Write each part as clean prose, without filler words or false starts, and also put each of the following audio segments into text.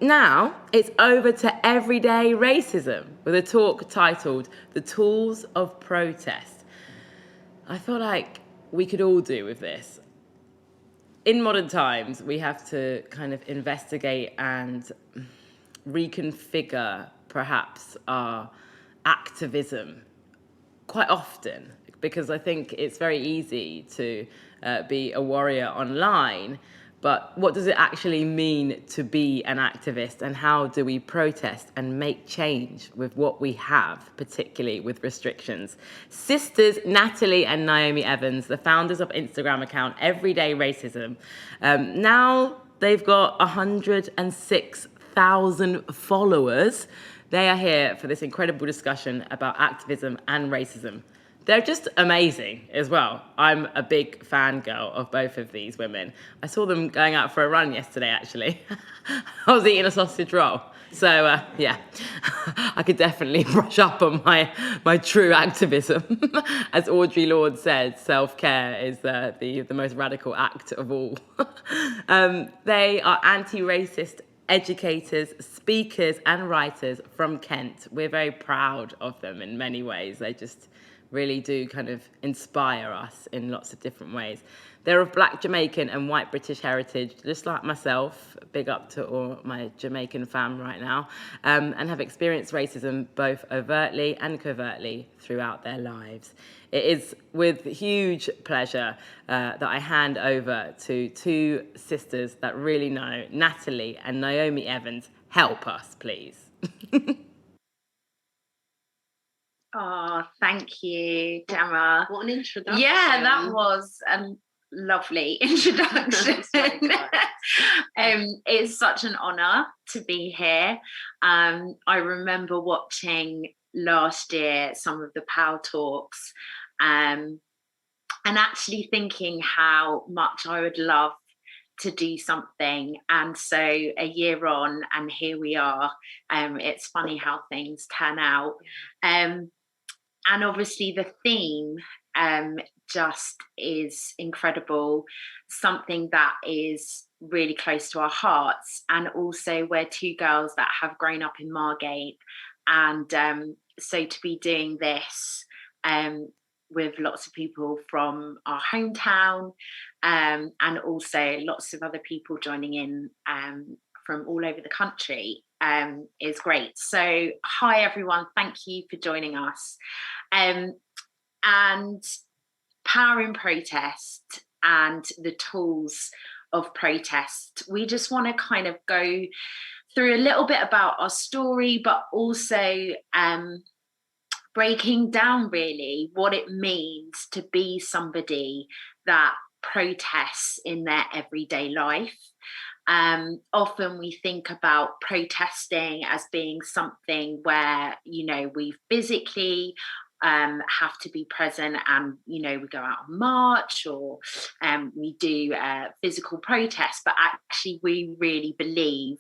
Now it's over to everyday racism with a talk titled The Tools of Protest. I feel like we could all do with this. In modern times, we have to kind of investigate and reconfigure perhaps our activism quite often, because I think it's very easy to be a warrior online. But what does it actually mean to be an activist, and how do we protest and make change with what we have, particularly with restrictions? Sisters Natalie and Naomi Evans, the founders of Instagram account Everyday Racism, now they've got 106,000 followers. They are here for this incredible discussion about activism and racism. They're just amazing as well. I'm a big fangirl of both of these women. I saw them going out for a run yesterday, actually. I was eating a sausage roll. So, yeah, I could definitely brush up on my true activism. As Audre Lorde said, self-care is the most radical act of all. They are anti-racist educators, speakers, and writers from Kent. We're very proud of them in many ways. They just really do kind of inspire us in lots of different ways. They're of Black Jamaican and white British heritage, just like myself. Big up to all my Jamaican fam right now, and have experienced racism both overtly and covertly throughout their lives. It is with huge pleasure that I hand over to two sisters that really know, Natalie and Naomi Evans. Help us, please. Oh, thank you, Gemma. What an introduction. Yeah, that was a lovely introduction. It's such an honour to be here. I remember watching last year some of the POW talks and actually thinking how much I would love to do something, and so a year on and here we are. It's funny how things turn out. And obviously the theme just is incredible, something that is really close to our hearts. And also we're two girls that have grown up in Margate. And so to be doing this with lots of people from our hometown, and also lots of other people joining in from all over the country, is great. So hi everyone, thank you for joining us. And Power in Protest and the tools of protest. We just want to kind of go through a little bit about our story, but also breaking down really what it means to be somebody that protests in their everyday life. Often we think about protesting as being something where, you know, we physically have to be present, and, you know, we go out on march, or we do physical protest, but actually we really believe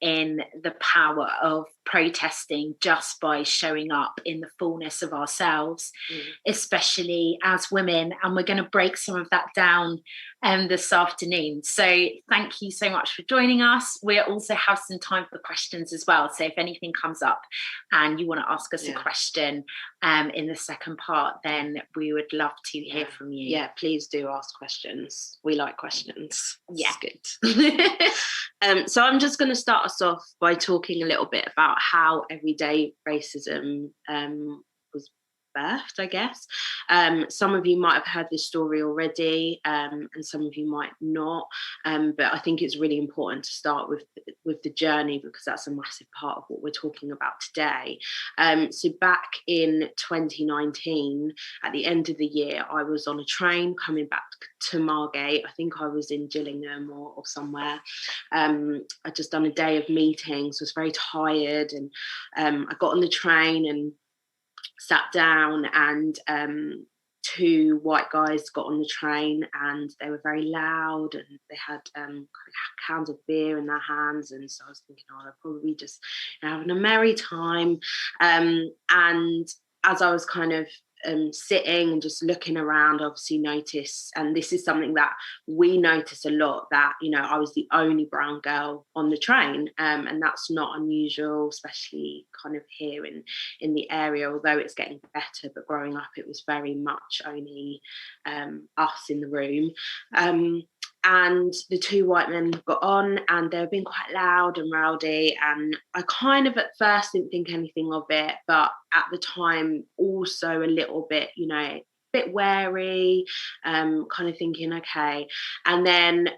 in the power of protesting just by showing up in the fullness of ourselves, especially as women. And we're going to break some of that down this afternoon. So thank you so much for joining us. We'll also have some time for questions as well. So if anything comes up and you want to ask us a question in the second part, then we would love to hear from you. Yeah, please do ask questions. We like questions. Yeah. It's good. So I'm just going to start us off by talking a little bit about how everyday racism was birthed, I guess. Some of you might have heard this story already, and some of you might not, but I think it's really important to start with the journey, because that's a massive part of what we're talking about today. So back in 2019, at the end of the year, I was on a train coming back to Margate. I think I was in Gillingham or somewhere. I'd just done a day of meetings, was very tired, and I got on the train and sat down, and two white guys got on the train, and they were very loud, and they had cans of beer in their hands, and so I was thinking, oh, they're probably just having a merry time. And as I was kind of sitting and just looking around, obviously notice, and this is something that we notice a lot, that, you know, I was the only brown girl on the train, and that's not unusual, especially kind of here in the area, although it's getting better. But growing up, it was very much only us in the room. And the two white men got on, and they were being quite loud and rowdy. And I kind of at first didn't think anything of it, but at the time also a little bit, you know, a bit wary, kind of thinking, okay. And then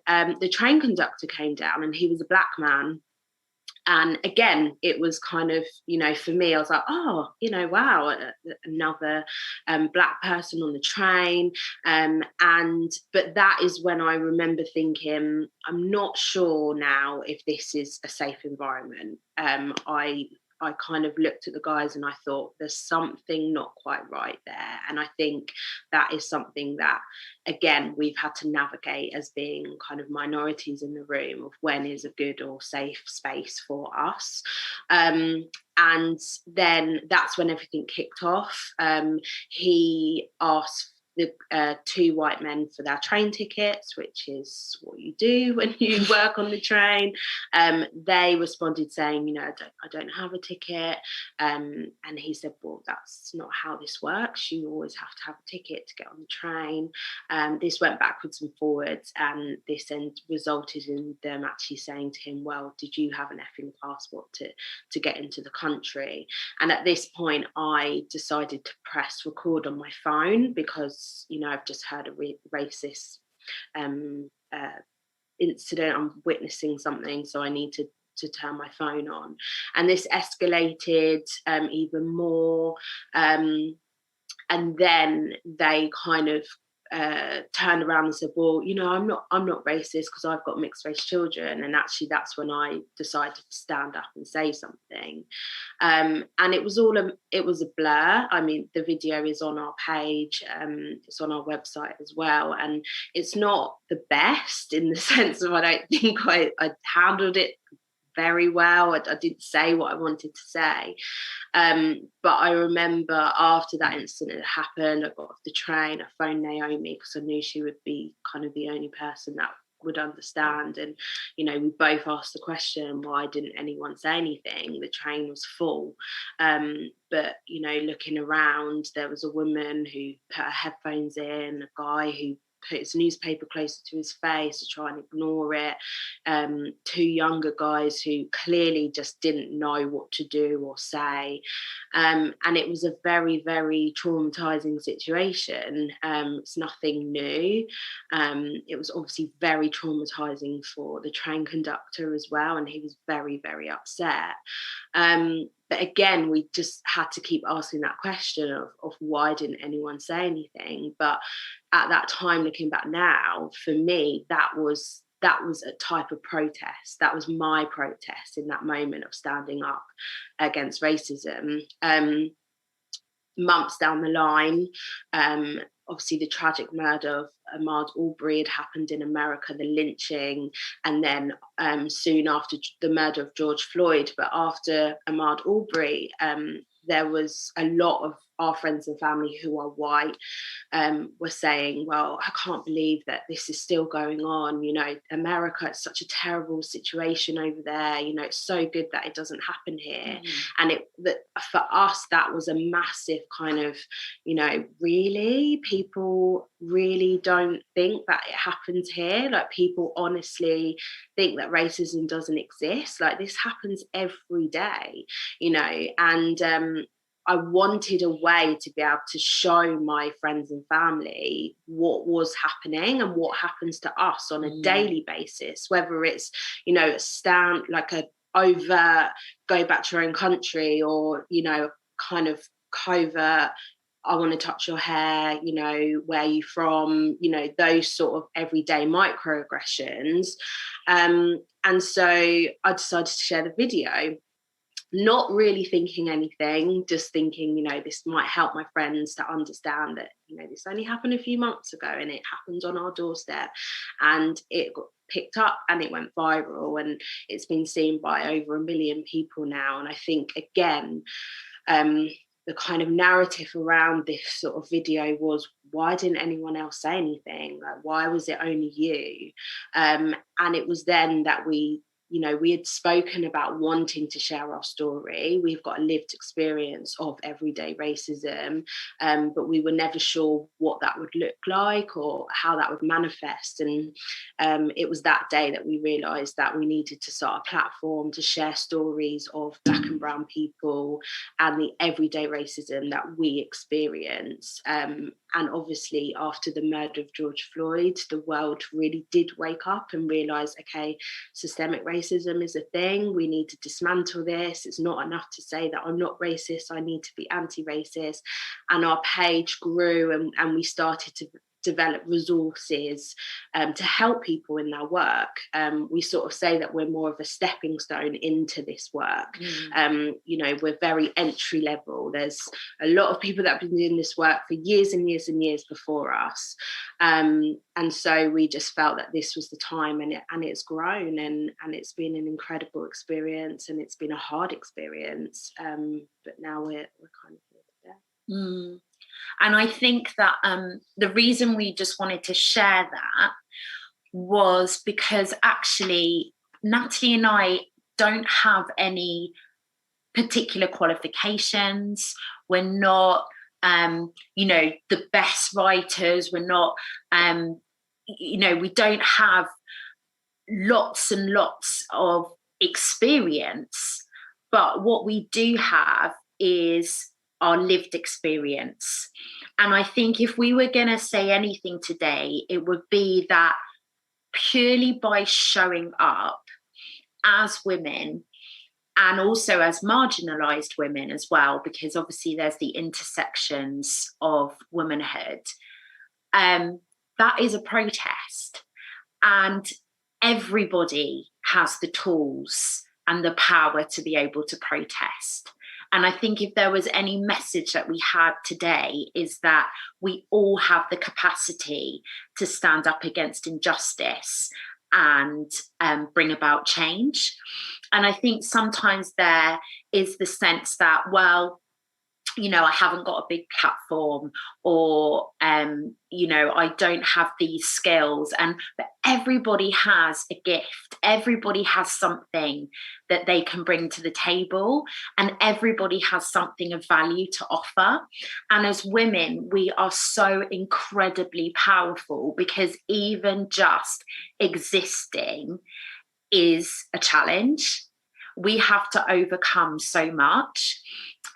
the train conductor came down, and he was a black man. And again, it was kind of, you know, for me, I was like, oh, you know, wow, another black person on the train. But that is when I remember thinking, I'm not sure now if this is a safe environment. I kind of looked at the guys and I thought there's something not quite right there. And I think that is something that, again, we've had to navigate as being kind of minorities in the room, of when is a good or safe space for us. And then that's when everything kicked off. He asked the two white men for their train tickets, which is what you do when you work on the train. They responded saying, you know, I don't have a ticket. And he said, well, that's not how this works. You always have to have a ticket to get on the train. This went backwards and forwards, and this end resulted in them actually saying to him, well, did you have an effing passport to get into the country? And at this point, I decided to press record on my phone, because, you know, I've just heard a racist incident. I'm witnessing something, so I need to turn my phone on. And this escalated even more. And then they kind of turned around and said, well, you know, I'm not racist because I've got mixed race children. And actually that's when I decided to stand up and say something. And it was a blur. I mean, the video is on our page, it's on our website as well, and it's not the best, in the sense of I don't think I handled it very well. I didn't say what I wanted to say. But I remember after that incident had happened, I got off the train, I phoned Naomi because I knew she would be kind of the only person that would understand. And, you know, we both asked the question, why didn't anyone say anything? The train was full. But, you know, looking around, there was a woman who put her headphones in, a guy who put his newspaper closer to his face to try and ignore it. Two younger guys who clearly just didn't know what to do or say. And it was a very, very traumatizing situation. It's nothing new. It was obviously very traumatizing for the train conductor as well, and he was very, very upset. But again, we just had to keep asking that question of why didn't anyone say anything? But at that time, looking back now, for me, that was a type of protest. That was my protest in that moment of standing up against racism. Months down the line, obviously the tragic murder of Ahmaud Arbery had happened in America, the lynching, and then soon after the murder of George Floyd. But after Ahmaud Arbery, there was a lot of our friends and family who are white were saying, well, I can't believe that this is still going on. You know, America, it's such a terrible situation over there. You know, it's so good that it doesn't happen here. And for us, that was a massive kind of, you know, really, people really don't think that it happens here. Like, people honestly think that racism doesn't exist. Like, this happens every day, you know. And I wanted a way to be able to show my friends and family what was happening and what happens to us on a daily basis, whether it's, you know, like a overt go back to your own country, or, you know, kind of covert, I want to touch your hair, you know, where are you from, you know, those sort of everyday microaggressions. And so I decided to share the video, not really thinking anything, just thinking, you know, this might help my friends to understand that, you know, this only happened a few months ago and it happened on our doorstep. And it got picked up and it went viral, and it's been seen by over 1 million people now. And I think, again, the kind of narrative around this sort of video was, why didn't anyone else say anything? Like, why was it only you? And it was then that we had spoken about wanting to share our story. We've got a lived experience of everyday racism, but we were never sure what that would look like or how that would manifest. And it was that day that we realised that we needed to start a platform to share stories of Black and brown people and the everyday racism that we experience. And obviously, after the murder of George Floyd, the world really did wake up and realise, okay, systemic racism is a thing. We need to dismantle this. It's not enough to say that I'm not racist. I need to be anti-racist. And our page grew, and we started to develop resources to help people in their work. We sort of say that we're more of a stepping stone into this work. We're very entry level. There's a lot of people that have been doing this work for years and years and years before us. And so we just felt that this was the time, and it's grown, and it's been an incredible experience, and it's been a hard experience. But now we're kind of here today. And I think that the reason we just wanted to share that was because actually Natalie and I don't have any particular qualifications. We're not, the best writers. We're not, we don't have lots and lots of experience. But what we do have is our lived experience. And I think if we were going to say anything today, it would be that purely by showing up as women, and also as marginalised women as well, because obviously there's the intersections of womanhood, that is a protest. And everybody has the tools and the power to be able to protest. And I think if there was any message that we had today, is that we all have the capacity to stand up against injustice and bring about change. And I think sometimes there is the sense that, well, I haven't got a big platform, or, I don't have these skills. But everybody has a gift. Everybody has something that they can bring to the table, and everybody has something of value to offer. And as women, we are so incredibly powerful, because even just existing is a challenge. We have to overcome so much.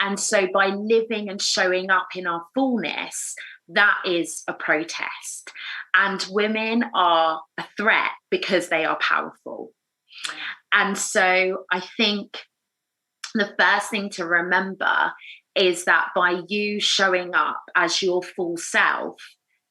And so by living and showing up in our fullness, that is a protest. And women are a threat because they are powerful. And so I think the first thing to remember is that by you showing up as your full self,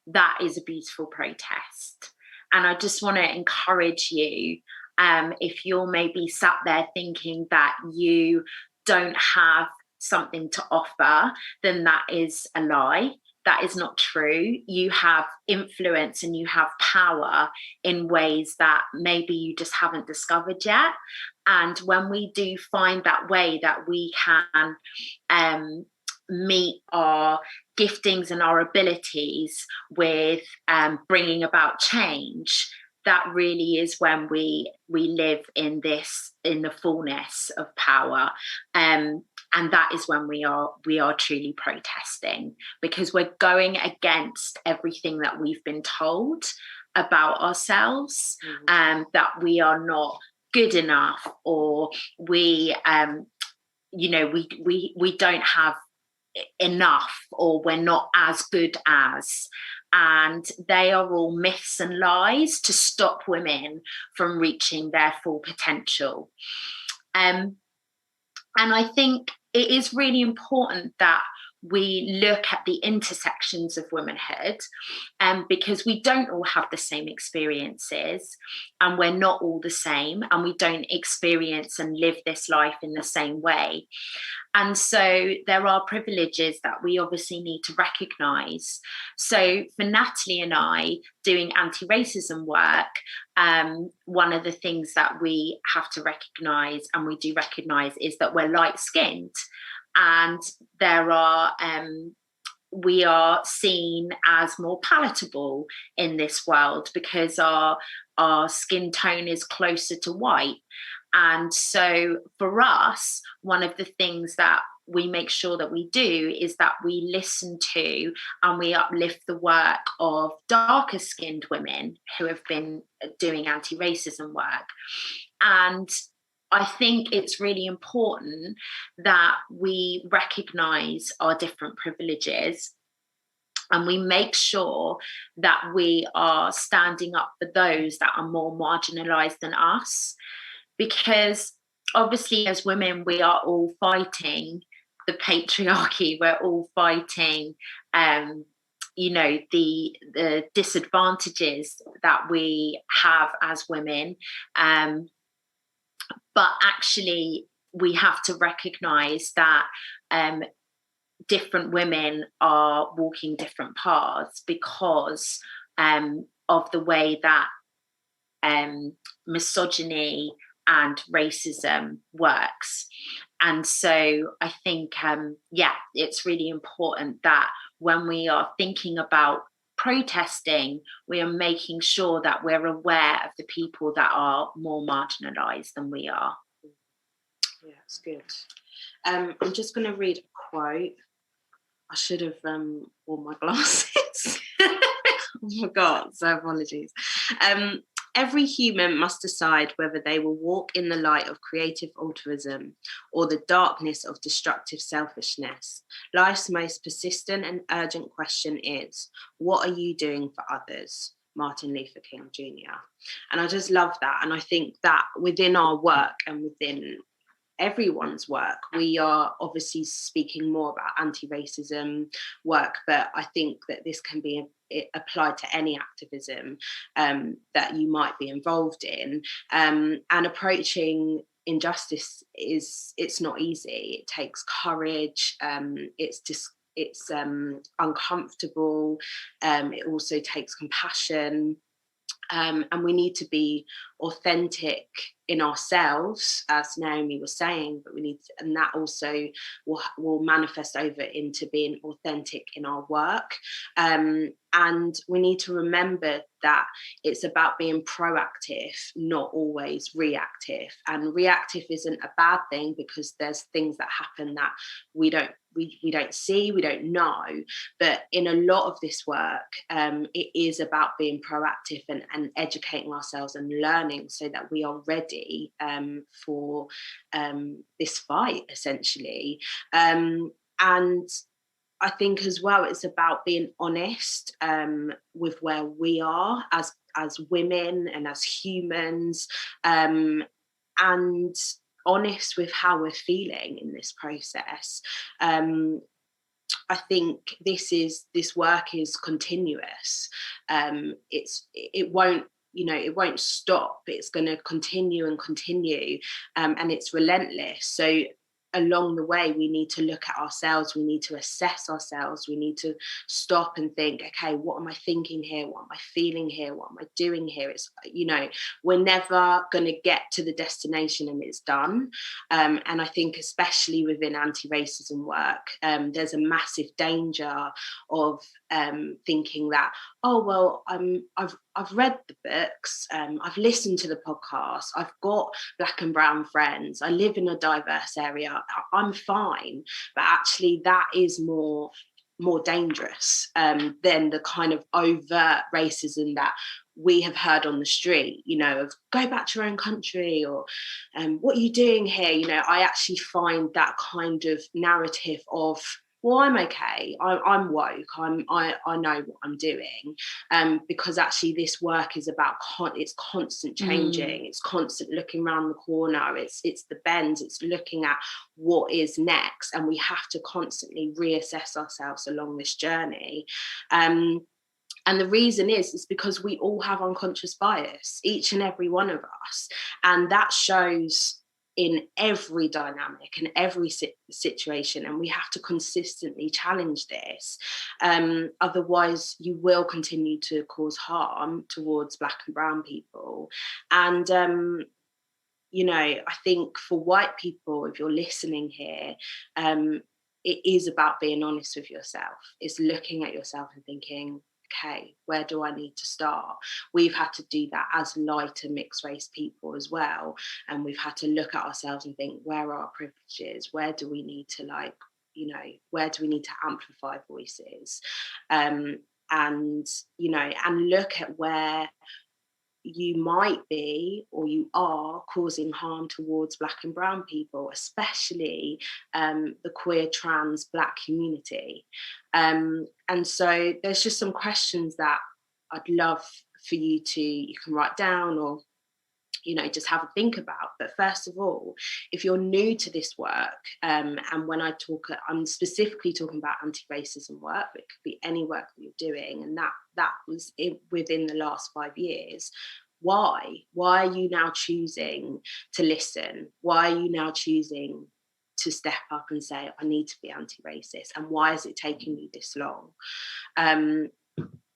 that is a beautiful protest. And I just want to encourage you, if you're maybe sat there thinking that you don't have something to offer, then that is a lie. That is not true. You have influence and you have power in ways that maybe you just haven't discovered yet. And when we do find that way that we can meet our giftings and our abilities with bringing about change, that really is when we live in the fullness of power. And that is when we are truly protesting, because we're going against everything that we've been told about ourselves, that we are not good enough, or we don't have enough, or we're not as good as. And they are all myths and lies to stop women from reaching their full potential. And I think it is really important that we look at the intersections of womanhood, because we don't all have the same experiences, and we're not all the same, and we don't experience and live this life in the same way. And so there are privileges that we obviously need to recognise. So for Natalie and I doing anti-racism work, one of the things that we have to recognise, and we do recognise, is that we're light-skinned. and there are we are seen as more palatable in this world because our skin tone is closer to white. And so for us, one of the things that we make sure that we do is that we listen to and we uplift the work of darker skinned women who have been doing anti-racism work. And I think it's really important that we recognise our different privileges and we make sure that we are standing up for those that are more marginalised than us. Because obviously, as women, we are all fighting the patriarchy. We're all fighting, the disadvantages that we have as women. But actually, we have to recognise that different women are walking different paths because of the way that misogyny and racism works. And so I think, it's really important that when we are thinking about protesting, we are making sure that we're aware of the people that are more marginalised than we are. Yeah, it's good. I'm just going to read a quote. I should have worn my glasses. I forgot, so apologies. Every human must decide whether they will walk in the light of creative altruism or the darkness of destructive selfishness. Life's most persistent and urgent question is, what are you doing for others? Martin Luther King Jr. And I just love that. And I think that within our work and within everyone's work, we are obviously speaking more about anti-racism work, but I think that this can be applied to any activism that you might be involved in, and approaching injustice it's not easy. It takes courage. It's uncomfortable. It also takes compassion. And we need to be authentic in ourselves, as Naomi was saying, but we need to, and that also will manifest over into being authentic in our work. And we need to remember that it's about being proactive, not always reactive. And reactive isn't a bad thing because there's things that happen that we don't see, we don't know. But in a lot of this work, it is about being proactive and educating ourselves and learning so that we are ready for this fight, essentially. And I think as well, it's about being honest with where we are as women and as humans, and honest with how we're feeling in this process. I think this work is continuous. It won't stop. It's going to continue and continue, and it's relentless. So along the way, we need to look at ourselves, we need to assess ourselves, we need to stop and think, okay, what am I thinking here? What am I feeling here? What am I doing here? It's, we're never going to get to the destination and it's done. And I think especially within anti-racism work, there's a massive danger of thinking that, oh, well, I've read the books, I've listened to the podcast, I've got Black and brown friends, I live in a diverse area, I'm fine. But actually that is more dangerous than the kind of overt racism that we have heard on the street, of go back to your own country, or what are you doing here? I actually find that kind of narrative of, well, I'm okay, I'm woke, I know what I'm doing, because actually this work is about it's constant changing, it's constant looking around the corner, it's the bends, it's looking at what is next, and we have to constantly reassess ourselves along this journey. And the reason is because we all have unconscious bias, each and every one of us, and that shows in every dynamic and every situation, and we have to consistently challenge this. Otherwise, you will continue to cause harm towards Black and brown people. And you know, I think for white people, if you're listening here, it is about being honest with yourself. It's looking at yourself and thinking, okay, where do I need to start? We've had to do that as light and mixed race people as well. And we've had to look at ourselves and think, where are our privileges? Where do we need to, like, you know, where do we need to amplify voices? And, you know, and look at where you might be or you are causing harm towards Black and brown people, especially the queer, trans, Black community. And so there's just some questions that I'd love for you can write down or, you know, just have a think about. But first of all, if you're new to this work, and when I talk, I'm specifically talking about anti-racism work, but it could be any work that you're doing, and that was within the last 5 years. Why are you now choosing to listen? Why are you now choosing to step up and say, I need to be anti-racist? And why is it taking you this long?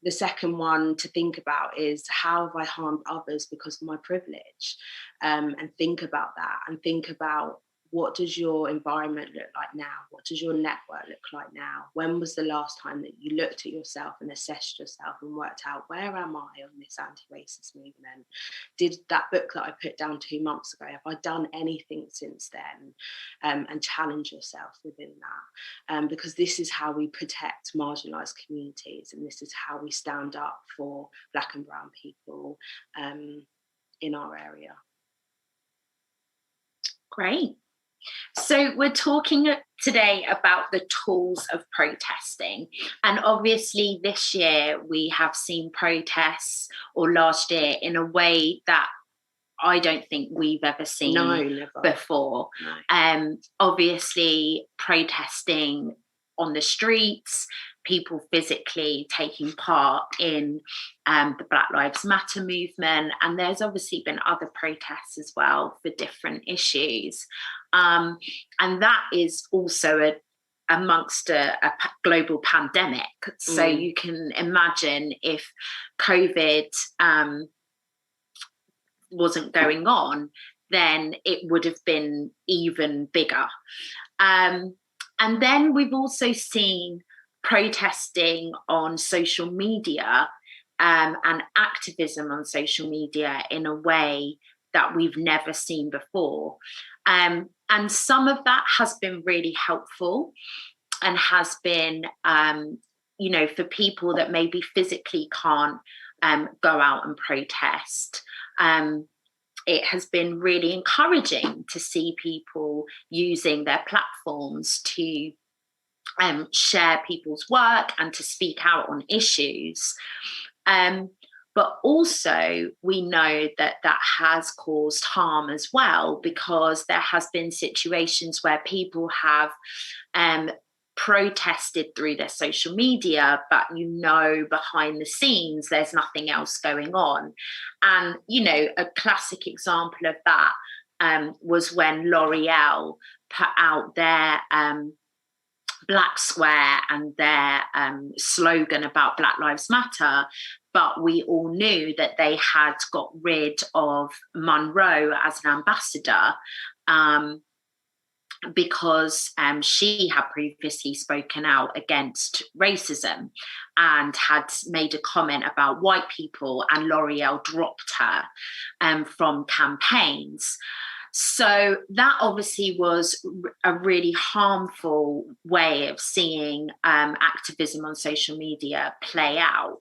The second one to think about is, how have I harmed others because of my privilege? And think about that, and think about, what does your environment look like now? What does your network look like now? When was the last time that you looked at yourself and assessed yourself and worked out, where am I on this anti-racist movement? Did that book that I put down 2 months ago, have I done anything since then? And challenge yourself within that. Because this is how we protect marginalised communities, and this is how we stand up for Black and brown people in our area. Great. So we're talking today about the tools of protesting. And obviously this year we have seen protests, or last year, in a way that I don't think we've ever seen before. No. Obviously protesting on the streets, people physically taking part in the Black Lives Matter movement. And there's obviously been other protests as well for different issues. And that is also amongst a global pandemic. So you can imagine if COVID wasn't going on, then it would have been even bigger. And then we've also seen protesting on social media and activism on social media in a way that we've never seen before. And some of that has been really helpful and has been, you know, for people that maybe physically can't go out and protest. It has been really encouraging to see people using their platforms to share people's work and to speak out on issues. But also we know that has caused harm as well, because there has been situations where people have protested through their social media, but you know, behind the scenes there's nothing else going on. And you know, a classic example of that was when L'Oreal put out their Black Square and their slogan about Black Lives Matter, but we all knew that they had got rid of Monroe as an ambassador because she had previously spoken out against racism and had made a comment about white people, and L'Oreal dropped her from campaigns. So that obviously was a really harmful way of seeing activism on social media play out.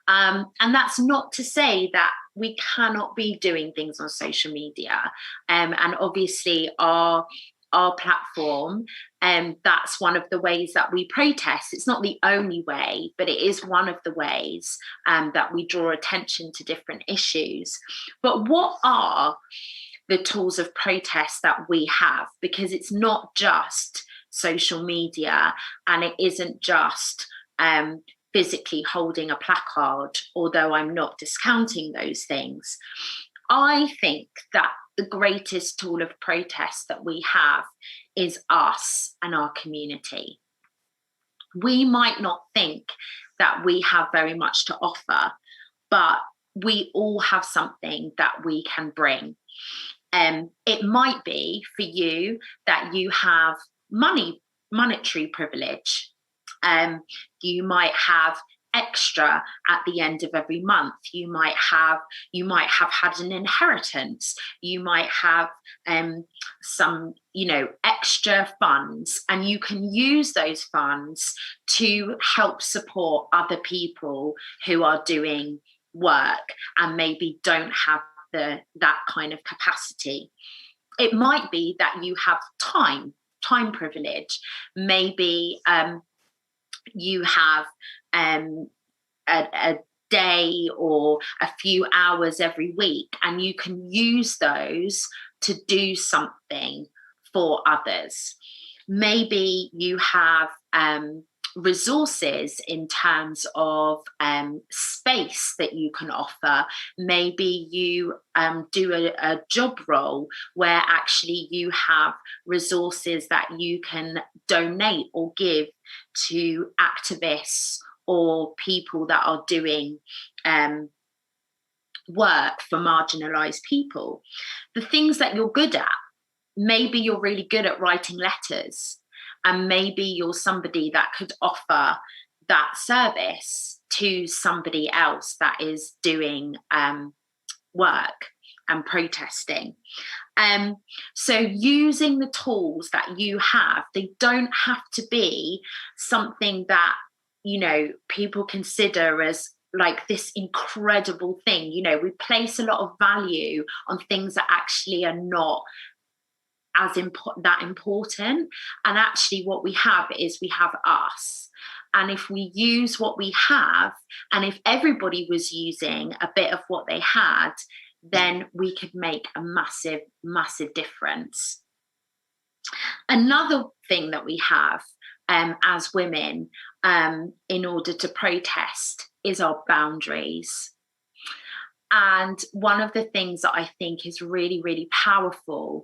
And that's not to say that we cannot be doing things on social media. And obviously our platform, that's one of the ways that we protest. It's not the only way, but it is one of the ways that we draw attention to different issues. But what are the tools of protest that we have? Because it's not just social media, and it isn't just physically holding a placard, although I'm not discounting those things. I think that the greatest tool of protest that we have is us and our community. We might not think that we have very much to offer, but we all have something that we can bring. It might be for you that you have monetary privilege. You might have extra at the end of every month. You might have had an inheritance. You might have some, extra funds, and you can use those funds to help support other people who are doing work and maybe don't have that kind of capacity. It might be that you have time privilege. Maybe you have a day or a few hours every week, and you can use those to do something for others. Maybe you have resources in terms of space that you can offer. Maybe you do a job role where actually you have resources that you can donate or give to activists or people that are doing work for marginalized people. The things that you're good at, maybe you're really good at writing letters, and maybe you're somebody that could offer that service to somebody else that is doing work and protesting. So using the tools that you have, they don't have to be something that, people consider as like this incredible thing. We place a lot of value on things that actually are not as that important. And actually what we have is we have us. And if we use what we have, and if everybody was using a bit of what they had, then we could make a massive, massive difference. Another thing that we have as women in order to protest is our boundaries. And one of the things that I think is really, really powerful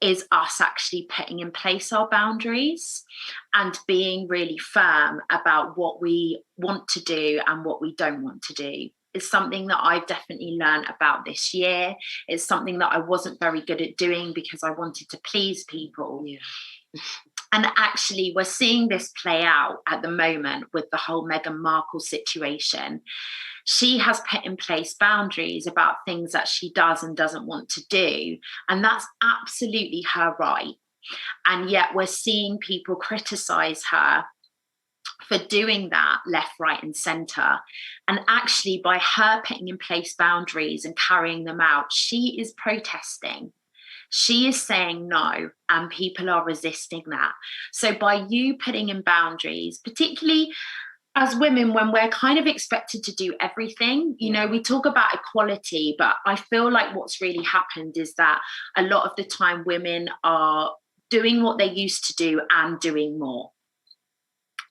is us actually putting in place our boundaries and being really firm about what we want to do and what we don't want to do. It's something that I've definitely learned about this year. It's something that I wasn't very good at doing because I wanted to please people. Yeah. And actually, we're seeing this play out at the moment with the whole Meghan Markle situation. She has put in place boundaries about things that she does and doesn't want to do. And that's absolutely her right. And yet we're seeing people criticize her for doing that left, right, and centre. And actually, by her putting in place boundaries and carrying them out, she is protesting. She is saying no, and people are resisting that. So by you putting in boundaries, particularly as women, when we're kind of expected to do everything, we talk about equality, but I feel like what's really happened is that a lot of the time women are doing what they used to do and doing more.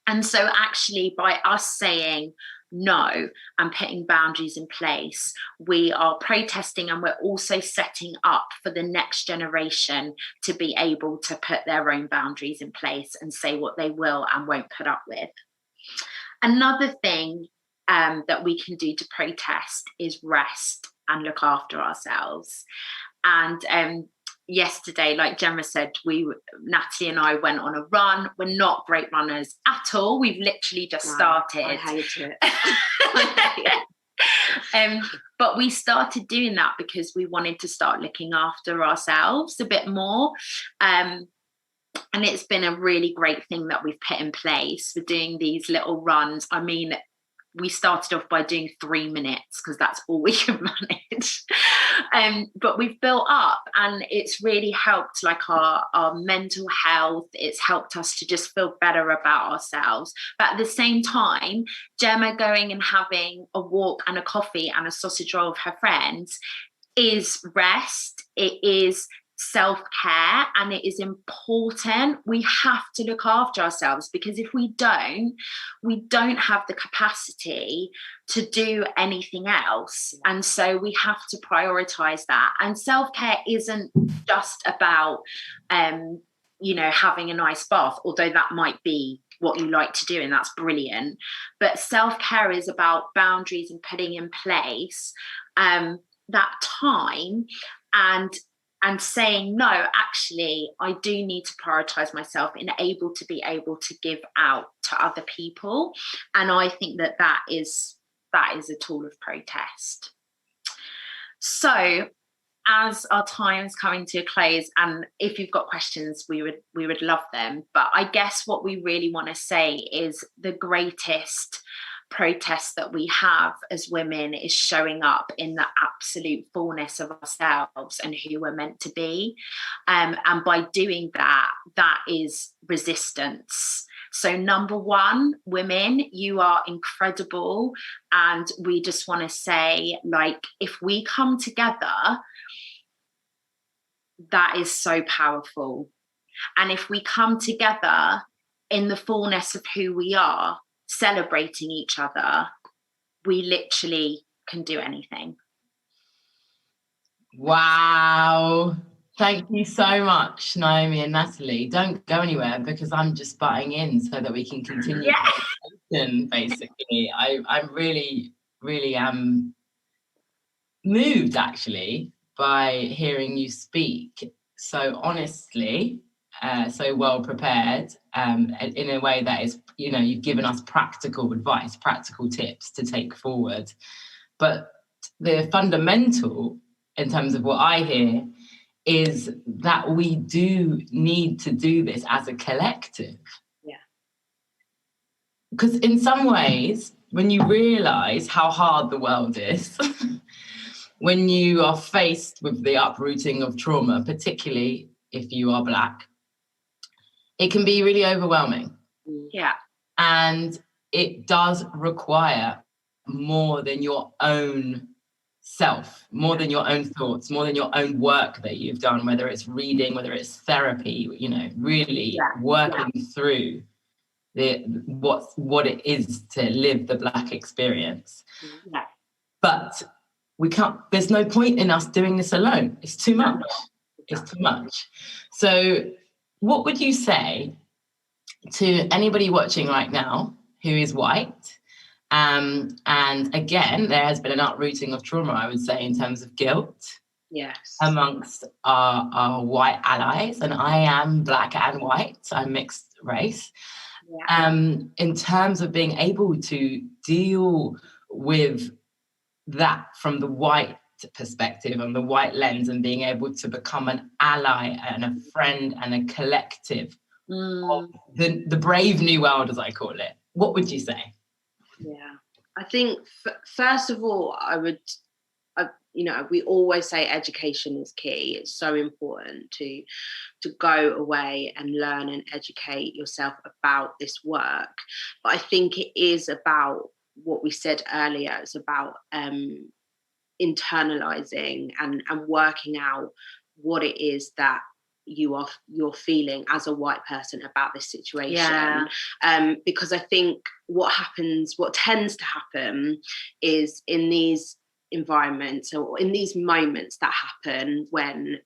And so actually by us saying no and putting boundaries in place, we are protesting, and we're also setting up for the next generation to be able to put their own boundaries in place and say what they will and won't put up with. Another thing that we can do to protest is rest and look after ourselves. And yesterday, like Gemma said, Natty and I went on a run. We're not great runners at all. We've literally just started. I hate it. But we started doing that because we wanted to start looking after ourselves a bit more. And it's been a really great thing that we've put in place. We're doing these little runs. I mean, we started off by doing 3 minutes because that's all we could manage. But we've built up, and it's really helped like our mental health. It's helped us to just feel better about ourselves. But at the same time, Gemma going and having a walk and a coffee and a sausage roll with her friends is rest. It is self-care, and it is important. We have to look after ourselves, because if we don't have the capacity to do anything else. And so we have to prioritize that. And self-care isn't just about having a nice bath, although that might be what you like to do, and that's brilliant. But self-care is about boundaries and putting in place that time and saying, no, actually, I do need to prioritize myself and be able to give out to other people. And I think that is a tool of protest. So as our time's coming to a close, and if you've got questions, we would love them. But I guess what we really want to say is the greatest protest that we have as women is showing up in the absolute fullness of ourselves and who we're meant to be. And by doing that is resistance. So number one, women, you are incredible. And we just want to say, like, if we come together, that is so powerful. And if we come together in the fullness of who we are, celebrating each other, we literally can do anything. Wow. Thank you so much, Naomi and Natalie. Don't go anywhere because I'm just butting in so that we can continue the conversation, basically. I really, really am moved, actually, by hearing you speak so honestly, so well prepared, in a way that is, you've given us practical advice, practical tips to take forward. But the fundamental, in terms of what I hear, is that we do need to do this as a collective. Yeah. Because in some ways, when you realise how hard the world is, when you are faced with the uprooting of trauma, particularly if you are Black, it can be really overwhelming. Yeah. And it does require more than your own self, more than your own thoughts, more than your own work that you've done, whether it's reading, whether it's therapy, really working through what it is to live the Black experience. Yeah. But there's no point in us doing this alone. It's too much. It's too much. So what would you say to anybody watching right now who is white? And again, there has been an uprooting of trauma, I would say, in terms of guilt. Yes. Amongst our white allies. And I am Black and white, so I'm mixed race. Yeah. In terms of being able to deal with that from the white perspective and the white lens, and being able to become an ally and a friend and a collective of the brave new world, as I call it, what would you say? Yeah, I think first of all, we always say education is key. It's so important to go away and learn and educate yourself about this work. But I think it is about what we said earlier. It's about internalizing and working out what it is that you're feeling as a white person about this situation. Because I think what tends to happen is in these environments or in these moments that happen when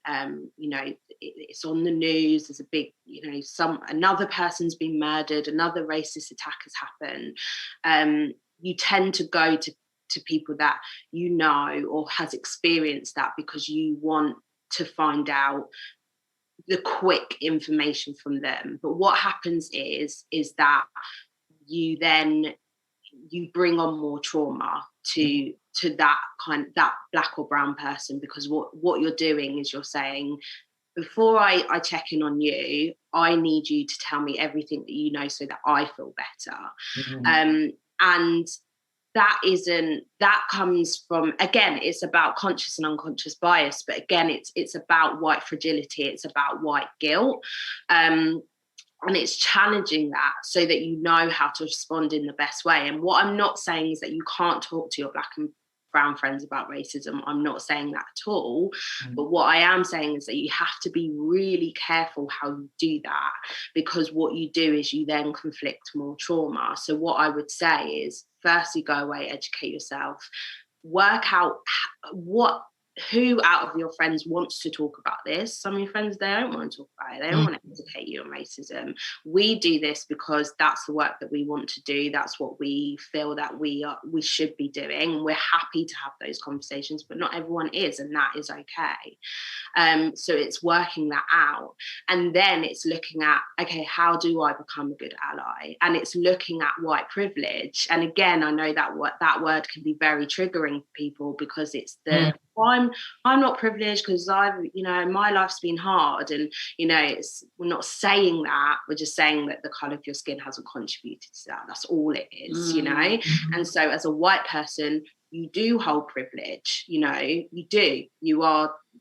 it's on the news, there's a big another person's been murdered, another racist attack has happened, you tend to go to people that or has experienced that, because you want to find out the quick information from them. But what happens is that you bring on more trauma to that Black or brown person, because what you're doing is you're saying, before I check in on you, I need you to tell me everything that you know so that I feel better. And that comes from, again, it's about conscious and unconscious bias, but again, it's about white fragility, it's about white guilt. And it's challenging that so that you know how to respond in the best way. And what I'm not saying is that you can't talk to your Black and brown friends about racism. I'm not saying that at all. But what I am saying is that you have to be really careful how you do that, because what you do is you then conflict more trauma. So what I would say is, firstly, go away, educate yourself, work out what who out of your friends wants to talk about this? Some of your friends, they don't want to talk about it. They don't want to educate you on racism. We do this because that's the work that we want to do. That's what we feel that we should be doing. We're happy to have those conversations, but not everyone is, and that is okay. So it's working that out. And then it's looking at, okay, how do I become a good ally? And it's looking at white privilege. And again, I know that word can be very triggering for people, because it's the I'm not privileged because my life's been hard, and we're not saying that, we're just saying that the colour of your skin hasn't contributed to that. That's all it is, And so as a white person, you do hold privilege, you do.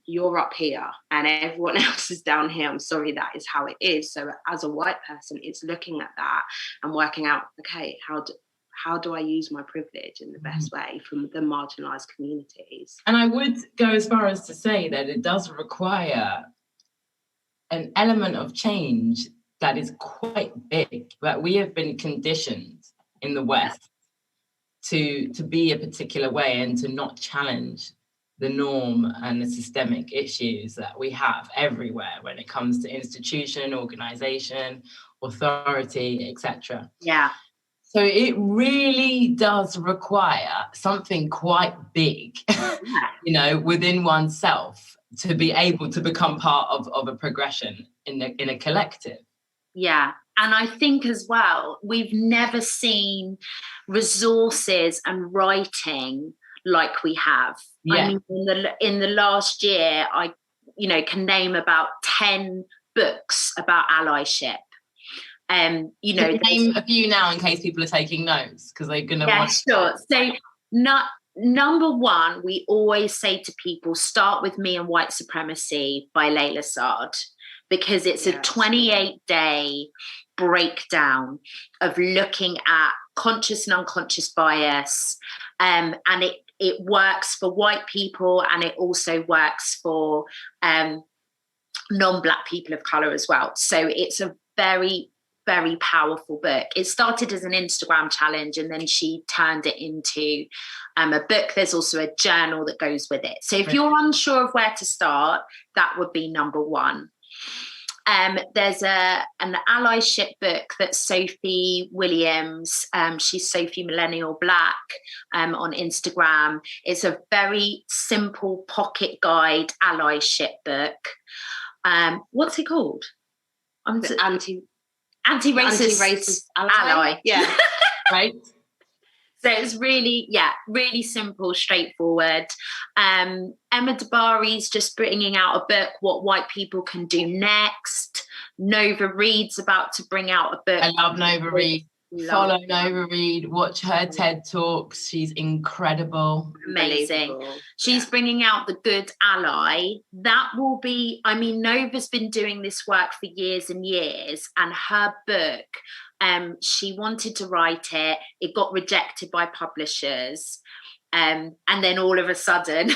You're up here and everyone else is down here. I'm sorry, that is how it is. So as a white person, it's looking at that and working out, okay, how do I use my privilege in the best way for the marginalised communities? And I would go as far as to say that it does require an element of change that is quite big. But we have been conditioned in the West to be a particular way and to not challenge the norm and the systemic issues that we have everywhere when it comes to institution, organisation, authority, etc. Yeah. So it really does require something quite big, within oneself to be able to become part of a progression in a collective. Yeah. And I think as well, we've never seen resources and writing like we have. Yeah. I mean, in the last year, I can name about 10 books about allyship. Name a few now in case people are taking notes, because they're going to want. Sure. So number one, we always say to people, start with Me and White Supremacy by Layla Saad, because it's a 28-day breakdown of looking at conscious and unconscious bias, and it works for white people, and it also works for non-Black people of colour as well. So it's a very, very powerful book. It started as an Instagram challenge, and then she turned it into a book. There's also a journal that goes with it. So if you're unsure of where to start, that would be number one. There's an allyship book that Sophie Williams, she's Sophie Millennial Black on Instagram. It's a very simple pocket guide allyship book. What's it called? Anti-racist ally. Yeah. Right. So it's really simple, straightforward. Emma Dabari's just bringing out a book, What White People Can Do Next. Nova Reid's about to bring out a book. I love Nova Reid. Follow Nova Reid, watch her TED Talks. She's incredible. Amazing. She's bringing out The Good Ally. That will be, Nova's been doing this work for years and years, and her book, she wanted to write it. It got rejected by publishers. And then all of a sudden,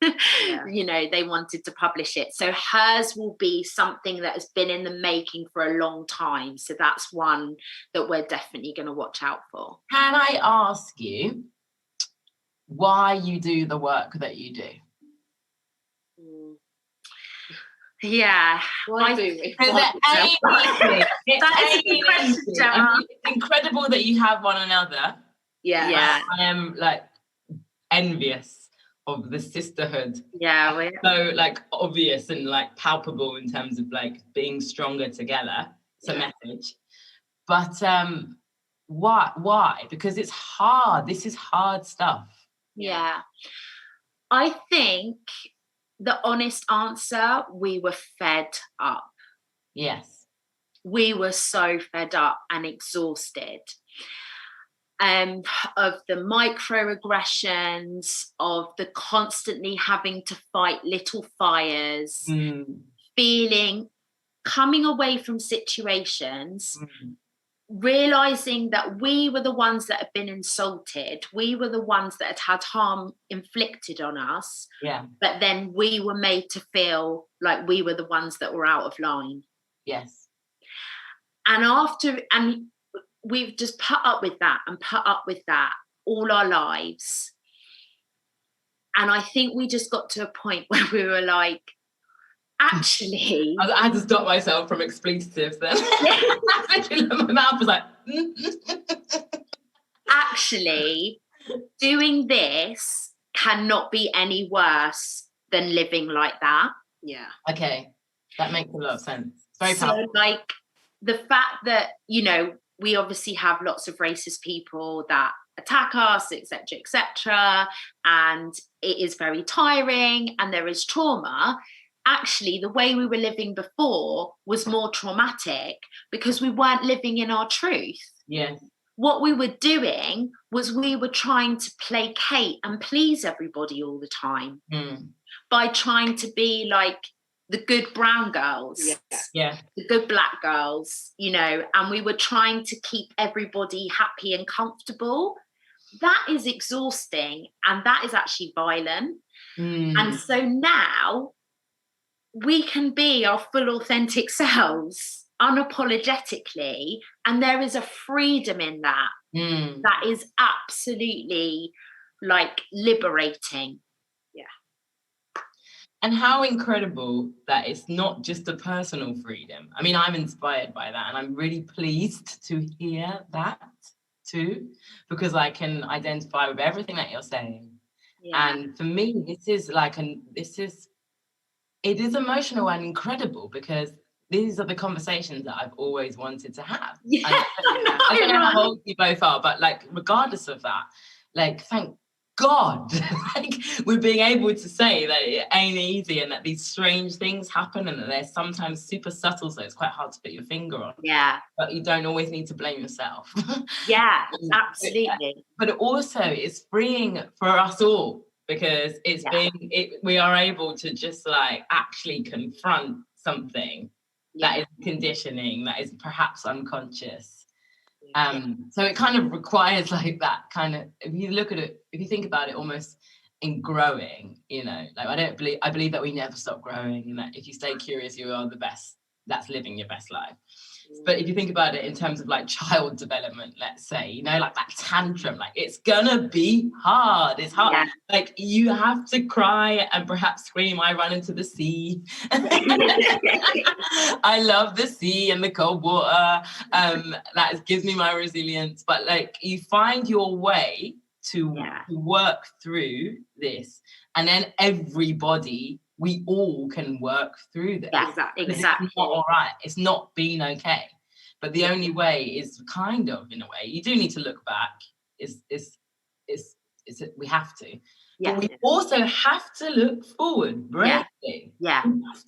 they wanted to publish it. So hers will be something that has been in the making for a long time. So that's one that we're definitely going to watch out for. Can I ask you why you do the work that you do? Yeah. Why do we? That is a good question, Gemma. It's incredible that you have one another. Yeah. I am envious of the sisterhood. Yeah. So obvious and palpable in terms of being stronger together. It's a message. But why? Because it's hard. This is hard stuff. Yeah. I think the honest answer, we were fed up. Yes. We were so fed up and exhausted. Of the microaggressions, of the constantly having to fight little fires, coming away from situations, realizing that we were the ones that had been insulted, we were the ones that had had harm inflicted on us, but then we were made to feel like we were the ones that were out of line. Yes. And we've just put up with that all our lives. And I think we just got to a point where we were like, actually, I had to stop myself from expletives then. My mouth was like, actually, doing this cannot be any worse than living like that. Yeah. okay, that makes a lot of sense. It's very So, powerful. like, the fact that, you know, we obviously have lots of racist people that attack us, etc., and it is very tiring and there is trauma. Actually, the way we were living before was more traumatic because we weren't living in our truth. Yeah. What we were doing was we were trying to placate and please everybody all the time by trying to be like the good brown girls, Yeah. the good black girls, you know, and we were trying to keep everybody happy and comfortable. That is exhausting and that is actually violent. And so now we can be our full authentic selves unapologetically, and there is a freedom in that that is absolutely like liberating. And how incredible that it's not just a personal freedom. I mean, I'm inspired by that, and I'm really pleased to hear that too, because I can identify with everything that you're saying. And for me, it is emotional and incredible because these are the conversations that I've always wanted to have. I don't know how old you both are, but like, regardless of that, like, thank God, like, we're being able to say that it ain't easy and that these strange things happen and that they're sometimes super subtle, so it's quite hard to put your finger on. Yeah. But you don't always need to blame yourself. Yeah, absolutely. But it also is freeing for us all because we are able to just like actually confront something that is conditioning, that is perhaps unconscious. So it kind of requires like that kind of, if you look at it, if you think about it almost in growing, you know, like I believe that we never stop growing and that if you stay curious, you are the best. That's living your best life. But if you think about it in terms of like child development, let's say, you know, like that tantrum, like it's gonna be hard. It's hard. Yeah. Like you have to cry and perhaps scream. I run into the sea. I love the sea and the cold water. That gives me my resilience. But like you find your way to work through this, and then everybody. We all can work through this. Yeah, exactly. It's not all right. It's not been okay. But the only way is kind of, in a way, you do need to look back. We have to. Yeah. But we also have to look forward, bravely. Yeah.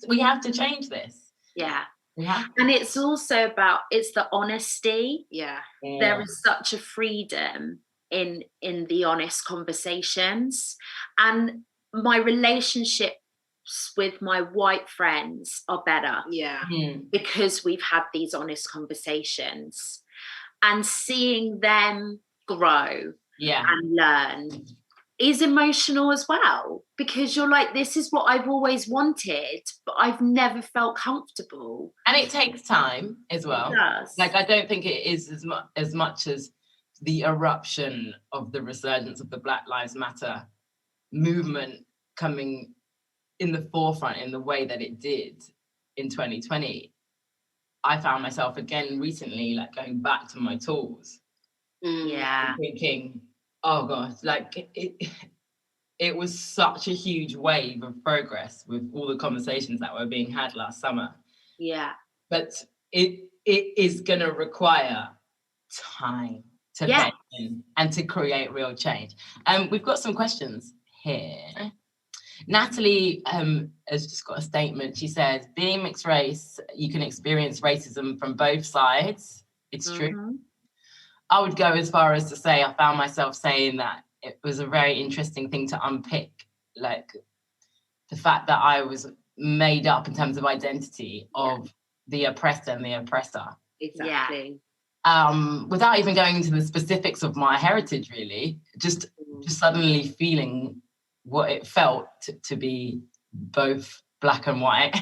We have to change this. Yeah. And it's also about, it's the honesty. Yeah. There is such a freedom in the honest conversations. And my relationship with my white friends are better because we've had these honest conversations, and seeing them grow and learn is emotional as well, because you're like, this is what I've always wanted, but I've never felt comfortable. And it takes time as well. It does. Like, I don't think it is as much as the eruption of the resurgence of the Black Lives Matter movement coming in the forefront in the way that it did in 2020. I found myself again recently, like going back to my tools. Thinking, oh gosh, like it was such a huge wave of progress with all the conversations that were being had last summer. Yeah. But it is going to require time to get in and to create real change. We've got some questions here. Natalie has just got a statement. She says, being mixed race, you can experience racism from both sides. It's true. I would go as far as to say I found myself saying that it was a very interesting thing to unpick, like the fact that I was made up in terms of identity of the oppressed and the oppressor. Exactly. Without even going into the specifics of my heritage, really, just suddenly feeling what it felt to be both black and white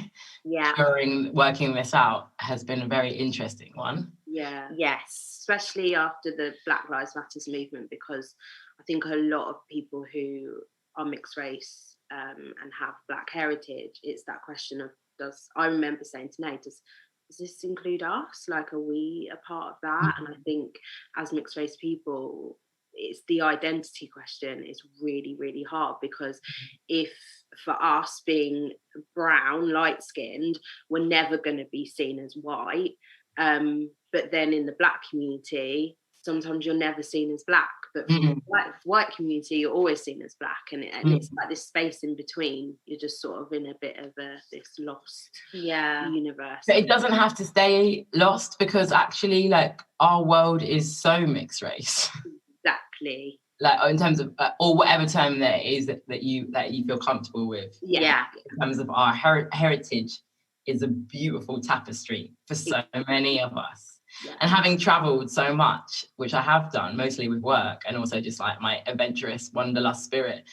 during working this out has been a very interesting one. Yeah. Yes, especially after the Black Lives Matter movement, because I think a lot of people who are mixed race and have Black heritage, it's that question of, I remember saying to Nate, does this include us? Like, are we a part of that? And I think as mixed race people, it's the identity question is really, really hard, because if for us being brown, light skinned, we're never going to be seen as white. But then in the Black community, sometimes you're never seen as Black, but for the white community, you're always seen as Black. And it's like this space in between. You're just sort of in a bit of this lost universe. But it doesn't have to stay lost, because actually, like, our world is so mixed race. Exactly. Like, in terms of, or whatever term there is that you feel comfortable with. Yeah. In terms of our heritage is a beautiful tapestry for so many of us. Yeah. And having travelled so much, which I have done mostly with work and also just like my adventurous wanderlust spirit,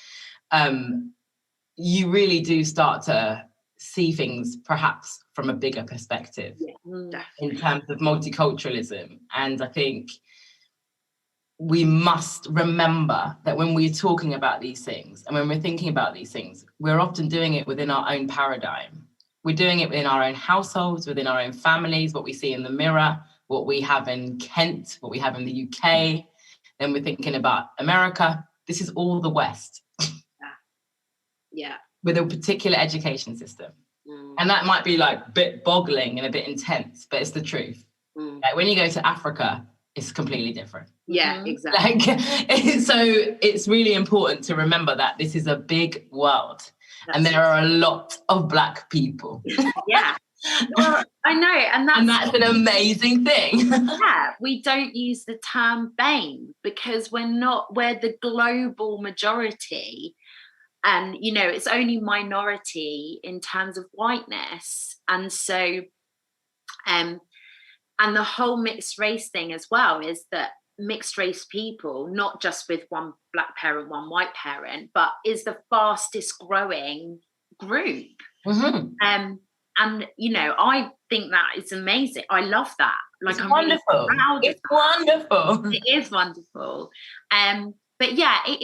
you really do start to see things perhaps from a bigger perspective in terms of multiculturalism. And I think we must remember that when we're talking about these things and when we're thinking about these things, we're often doing it within our own paradigm. We're doing it within our own households, within our own families, what we see in the mirror, what we have in Kent, what we have in the UK. Then we're thinking about America. This is all the West. Yeah. With a particular education system. And that might be like a bit boggling and a bit intense, but it's the truth. Like, when you go to Africa, it's completely different. Yeah, exactly. Like, so it's really important to remember that this is a big world. And there are a lot of Black people. Yeah. Well, I know, and that's an amazing thing. Yeah, we don't use the term BAME because we're the global majority, and it's only minority in terms of whiteness, and so and the whole mixed race thing as well is that mixed race people, not just with one Black parent, one white parent, but is the fastest growing group. And I think that is amazing. I love that. Like, it's wonderful. Really it's wonderful. It is wonderful. But yeah, it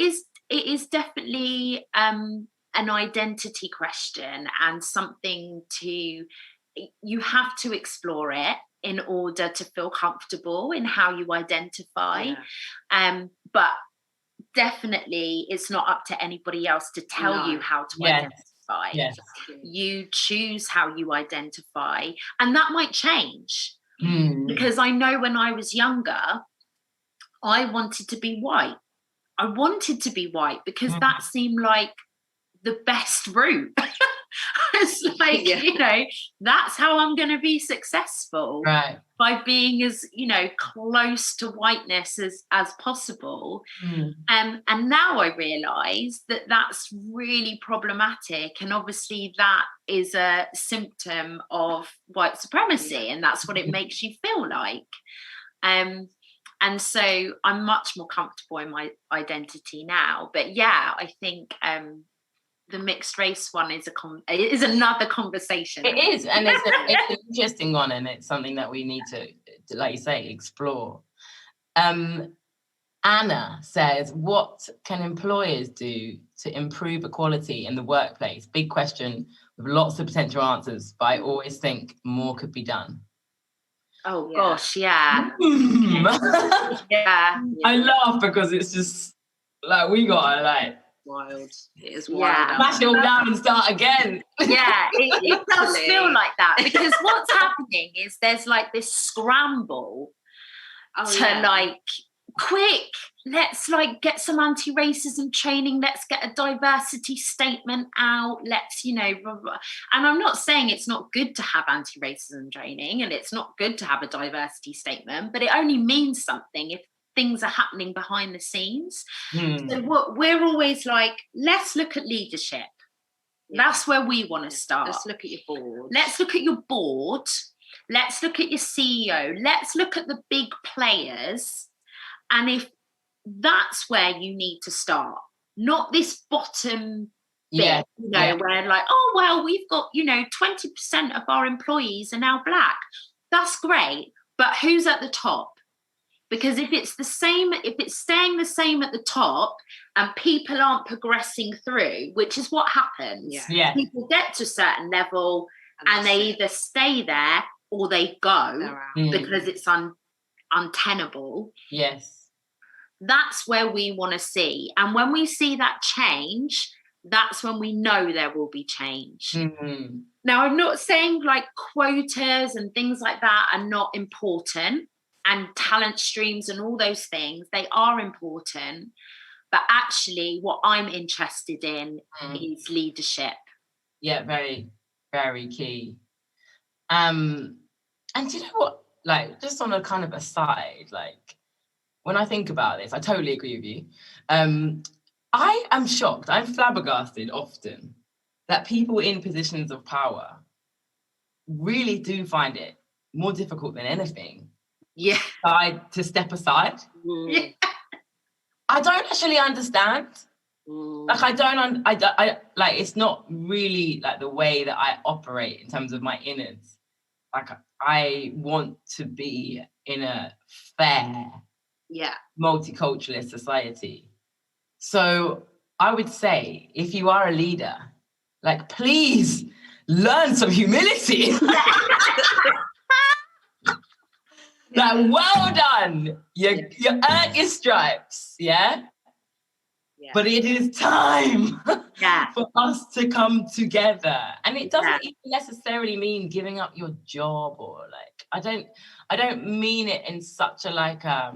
is definitely an identity question and something you have to explore it in order to feel comfortable in how you identify. But definitely it's not up to anybody else to tell you how to identify. Yes. You choose how you identify, and that might change because I know when I was younger I wanted to be white. I wanted to be white because that seemed like the best route. It's like, that's how I'm going to be successful, right? By being as, close to whiteness as possible. And now I realise that that's really problematic. And obviously that is a symptom of white supremacy, and that's what it makes you feel like. And so I'm much more comfortable in my identity now. But yeah, I think the mixed race one is another conversation. It is, and it's an interesting one, and it's something that we need to, like you say, explore. Anna says, what can employers do to improve equality in the workplace? Big question with lots of potential answers, but I always think more could be done. Oh gosh, yeah. Yeah. I laugh because it's just like we gotta like wild. It is wild. Yeah. Smash it all down and start again. Yeah, it does feel like that, because what's happening is there's like this scramble like, quick, let's like get some anti-racism training, let's get a diversity statement out, let's blah, blah. And I'm not saying it's not good to have anti-racism training and it's not good to have a diversity statement, but it only means something if things are happening behind the scenes. So what we're always like, let's look at leadership. That's where we want to start. Let's look at your board. Let's look at your board. Let's look at your CEO. Let's look at the big players. And if that's where you need to start, not this bottom bit, where like, oh, well, we've got, 20% of our employees are now Black. That's great. But who's at the top? Because if it's staying the same at the top and people aren't progressing through, which is what happens. Yeah. People get to a certain level and they either stay there or they go because it's untenable. Yes. That's where we want to see. And when we see that change, that's when we know there will be change. Mm-hmm. Now, I'm not saying like quotas and things like that are not important, and talent streams and all those things, they are important. But actually, what I'm interested in is leadership. Yeah, very, very key. And you know what? Like, just on a kind of aside, like, when I think about this, I totally agree with you. I am shocked, I'm flabbergasted often that people in positions of power really do find it more difficult than anything. Yeah. To step aside. Yeah. I don't actually understand. Like, I like, it's not really like the way that I operate in terms of my innards. Like, I want to be in a fair, multicultural society. So I would say, if you are a leader, like, please learn some humility. Like, well done. You earned your stripes, yeah? But it is time for us to come together. And it doesn't even necessarily mean giving up your job, or like, I don't mean it in such a like a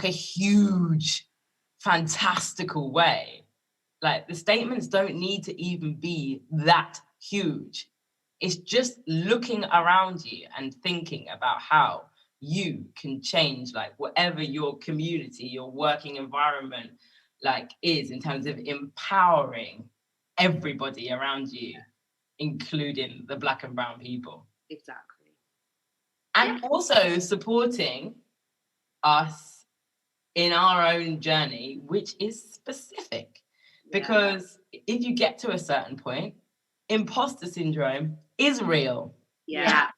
huge, fantastical way. Like, the statements don't need to even be that huge. It's just looking around you and thinking about how you can change, like, whatever your community, your working environment, like, is, in terms of empowering everybody around you, including the Black and brown people. Exactly. And also supporting us in our own journey, which is specific. Because if you get to a certain point, imposter syndrome is real. Yeah.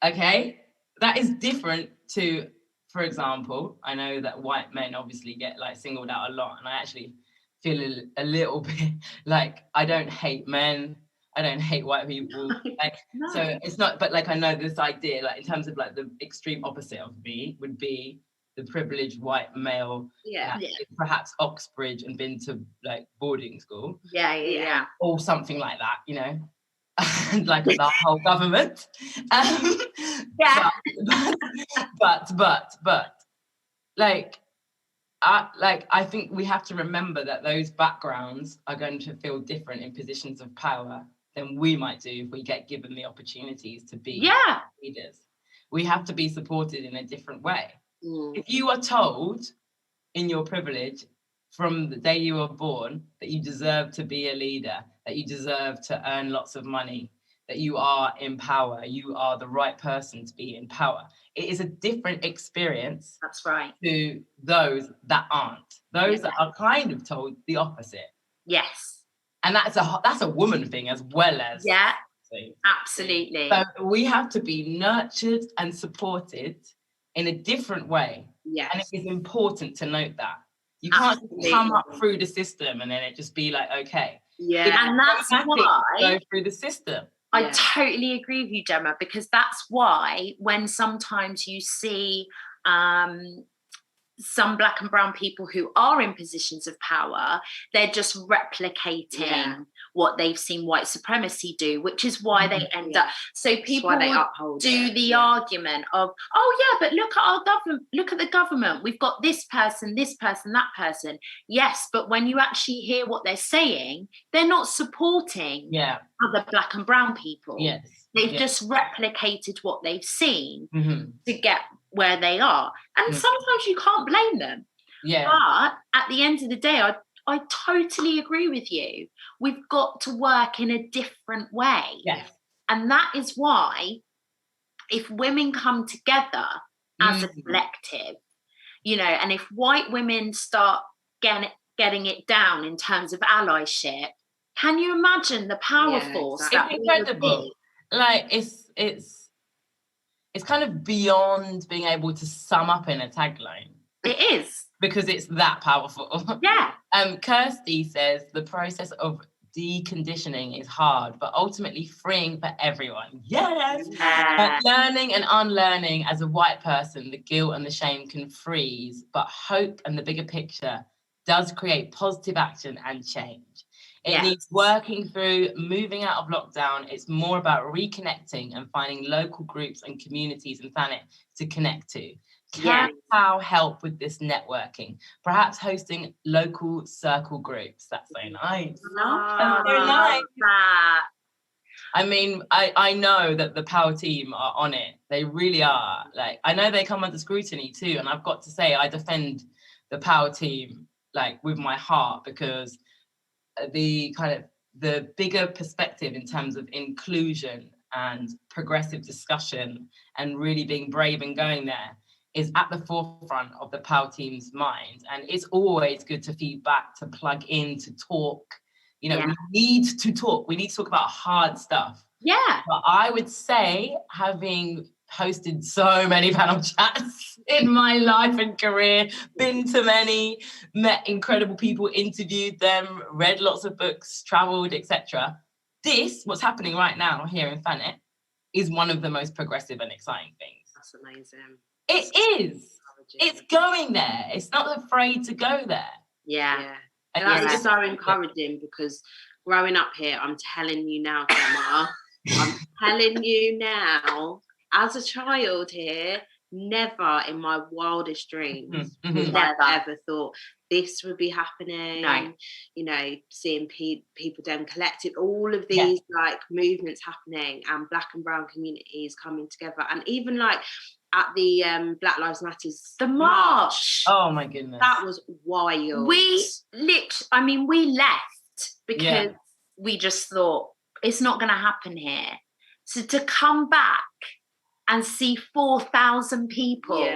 Okay? That is different to, for example, I know that white men obviously get like singled out a lot, and I actually feel a little bit like, I don't hate men, I don't hate white people. Like, so it's not, but like, I know this idea, like, in terms of like the extreme opposite of me would be the privileged white male that is perhaps Oxbridge and been to like boarding school. Yeah. Or something like that, you know. Like the whole government. But like, I think we have to remember that those backgrounds are going to feel different in positions of power than we might do if we get given the opportunities to be leaders. We have to be supported in a different way. If you are told in your privilege from the day you were born that you deserve to be a leader, that you deserve to earn lots of money, that you are in power, you are the right person to be in power, it is a different experience. That's right. To those that aren't. Those that are kind of told the opposite. Yes. And that's a woman thing as well as. Yeah, absolutely. So we have to be nurtured and supported in a different way. Yes. And it is important to note that. You can't come up through the system and then it just be like, okay. Yeah. And that's why go through the system. I totally agree with you, Gemma, because that's why when sometimes you see some Black and brown people who are in positions of power, they're just replicating what they've seen white supremacy do, which is why they end up. So people do the argument of, oh yeah, but look at our government, look at the government. We've got this person, that person. Yes, but when you actually hear what they're saying, they're not supporting other Black and brown people. Yes. They've just replicated what they've seen to get where they are. And sometimes you can't blame them. Yeah. But at the end of the day, I totally agree with you. We've got to work in a different way. Yes. And that is why if women come together as a collective, you know, and if white women start getting it down in terms of allyship, can you imagine the power force? It's incredible. Like, it's it's kind of beyond being able to sum up in a tagline. It is. Because it's that powerful. Yeah. Kirsty says the process of deconditioning is hard, but ultimately freeing for everyone. Yes. Learning and unlearning as a white person, the guilt and the shame can freeze, but hope and the bigger picture does create positive action and change. It needs working through, moving out of lockdown. It's more about reconnecting and finding local groups and communities in Thanet to connect to. Can POW help with this networking? Perhaps hosting local circle groups. That's so nice. That's so nice. I mean, I know that the POW team are on it. They really are. Like, I know they come under scrutiny too. And I've got to say, I defend the POW team like with my heart, because the kind of the bigger perspective in terms of inclusion and progressive discussion and really being brave and going there is at the forefront of the POW team's mind. And it's always good to feed back, to plug in, to talk. You know, we need to talk. We need to talk about hard stuff. Yeah. But I would say, having hosted so many panel chats in my life and career, been to many, met incredible people, interviewed them, read lots of books, traveled, etc. This, what's happening right now here in Thanet, is one of the most progressive and exciting things. That's amazing. It is. It's going there. It's not afraid to go there. Yeah. And that's so encouraging, because growing up here, I'm telling you now, Gemma, I'm telling you now, as a child here, never in my wildest dreams would I ever thought this would be happening. No. You know, seeing people dem collective, all of these like movements happening, and Black and brown communities coming together, and even like at the Black Lives Matters march. Oh my goodness, that was wild. We left because we just thought it's not going to happen here. So to come back and see 4,000 people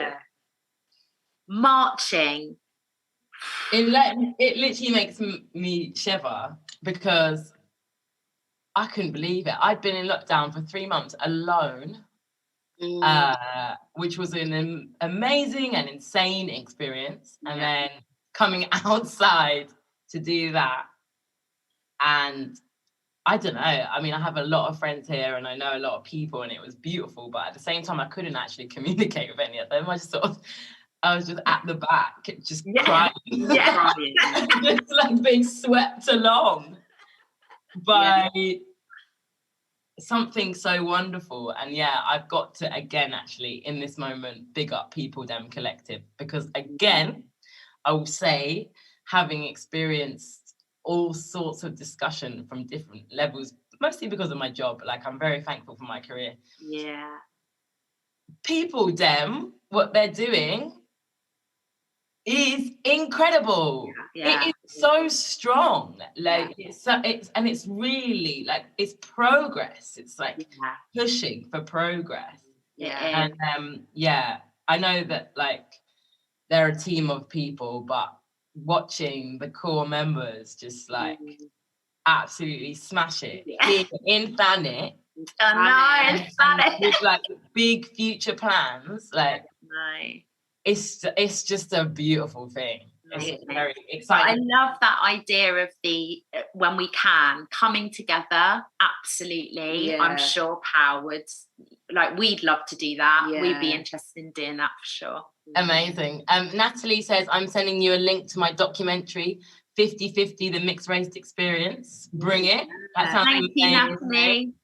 marching, it literally makes me shiver, because I couldn't believe it. I'd been in lockdown for 3 months alone, which was an amazing and insane experience. And then coming outside to do that, and I don't know. I mean, I have a lot of friends here and I know a lot of people, and it was beautiful. But at the same time, I couldn't actually communicate with any of them. I was just at the back, just crying. Just like being swept along by something so wonderful. And I've got to, again, actually, in this moment, big up People Dem Collective. Because again, I will say, having experienced all sorts of discussion from different levels, mostly because of my job. Like, I'm very thankful for my career. Yeah. People Dem, what they're doing is incredible. It is so strong. Like it's really like, it's progress. It's like pushing for progress. Yeah. And I know that like they're a team of people, but watching the core members just like absolutely smash it in Thanet. Thanet. With like big future plans, like it's just a beautiful thing. It's very exciting. I love that idea of the when we can coming together. Absolutely, I'm sure POW would we'd love to do that. We'd be interested in doing that for sure. Amazing. Natalie says, I'm sending you a link to my documentary, 50-50, The Mixed Race Experience. Bring it. That sounds amazing. Thank you, Natalie.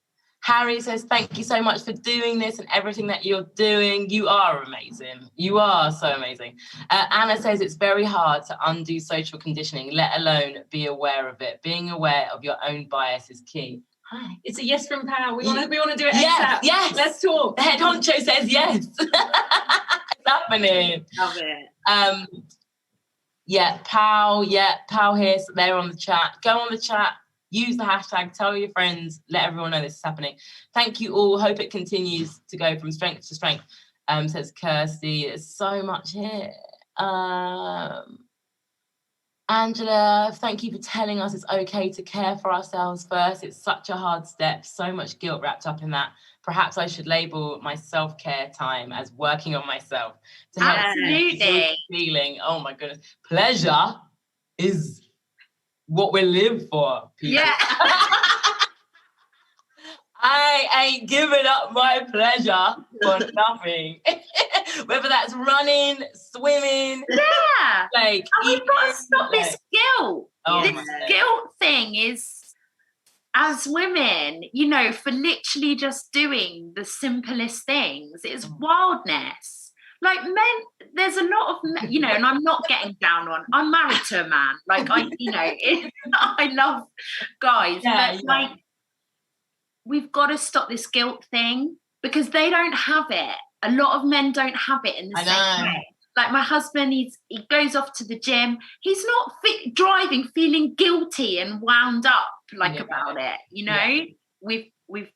Harry says, thank you so much for doing this and everything that you're doing. You are amazing. You are so amazing. Anna says, it's very hard to undo social conditioning, let alone be aware of it. Being aware of your own bias is key. Hi. It's a yes from POW. We want to do it. Yes. Let's talk. The head honcho says yes. It's happening. Love it. POW here. So they're on the chat. Go on the chat. Use the hashtag. Tell your friends. Let everyone know this is happening. Thank you all. Hope it continues to go from strength to strength. Says Kirsty. There's so much here. Angela, thank you for telling us it's okay to care for ourselves first. It's such a hard step, so much guilt wrapped up in that. Perhaps I should label my self-care time as working on myself to help Absolutely. feeling. Oh my goodness. Pleasure is what we live for, people. Yeah. I ain't giving up my pleasure for nothing. Whether that's running, swimming, Yeah. like And we've got to stop this guilt. Oh this my God. guilt thing is, as women, you know, for literally just doing the simplest things, it's wildness. Like men, there's a lot of men, you know, and I'm not getting down on, I'm married to a man. Like I love guys, but like, we've got to stop this guilt thing because they don't have it. A lot of men don't have it in the same way. Like my husband, he goes off to the gym. He's not driving, feeling guilty and wound up about it. You know, we've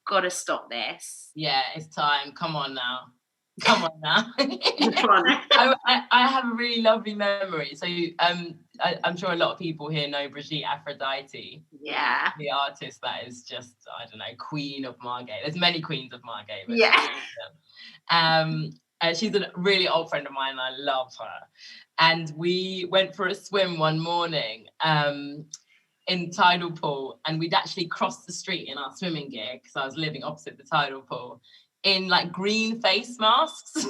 got to stop this. Yeah, it's time. Come on now. I have a really lovely memory. So I'm sure a lot of people here know Brigitte Aphrodite. Yeah. The artist that is just, I don't know, queen of Margate. There's many queens of Margate. She's a really old friend of mine and I love her. And we went for a swim one morning in tidal pool, and we'd actually crossed the street in our swimming gear because I was living opposite the tidal pool in like green face masks.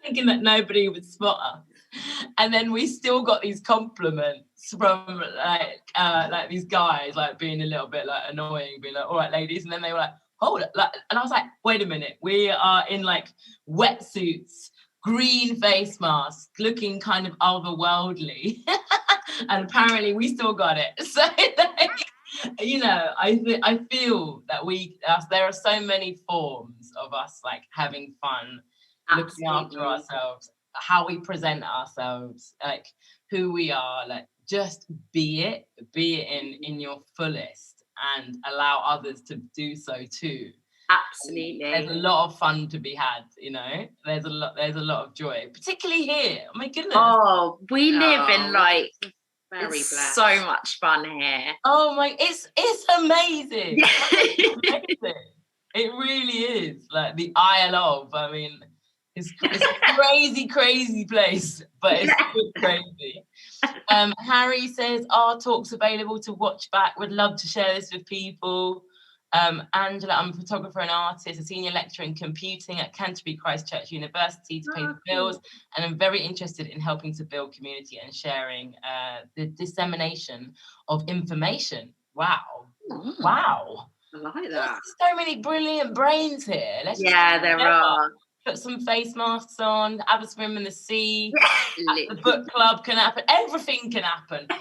Thinking that nobody would spot us. And then we still got these compliments from like these guys like being a little bit like annoying, being like, all right, ladies. And then they were like, hold it. And I was like, wait a minute, we are in like wetsuits, green face masks, looking kind of otherworldly. And apparently we still got it. So you know, I feel that there are so many forms of us like having fun, looking after ourselves, how we present ourselves, like who we are, like just be it in your fullest and allow others to do so too. Absolutely. There's a lot of fun to be had, you know. There's a lot of joy, particularly here. Oh my goodness. Oh, we live in like very blessed. So much fun here. Oh my, it's amazing. It's amazing. It really is. Like the Isle of, I mean, it's a crazy place, but it's crazy. Harry says, our talk's available to watch back. Would love to share this with people. Angela, I'm a photographer and artist, a senior lecturer in computing at Canterbury Christchurch University to pay the bills, and I'm very interested in helping to build community and sharing the dissemination of information. Wow. I like that. There's so many brilliant brains here. There are. Put some face masks on, have a swim in the sea, the book club can happen, everything can happen. So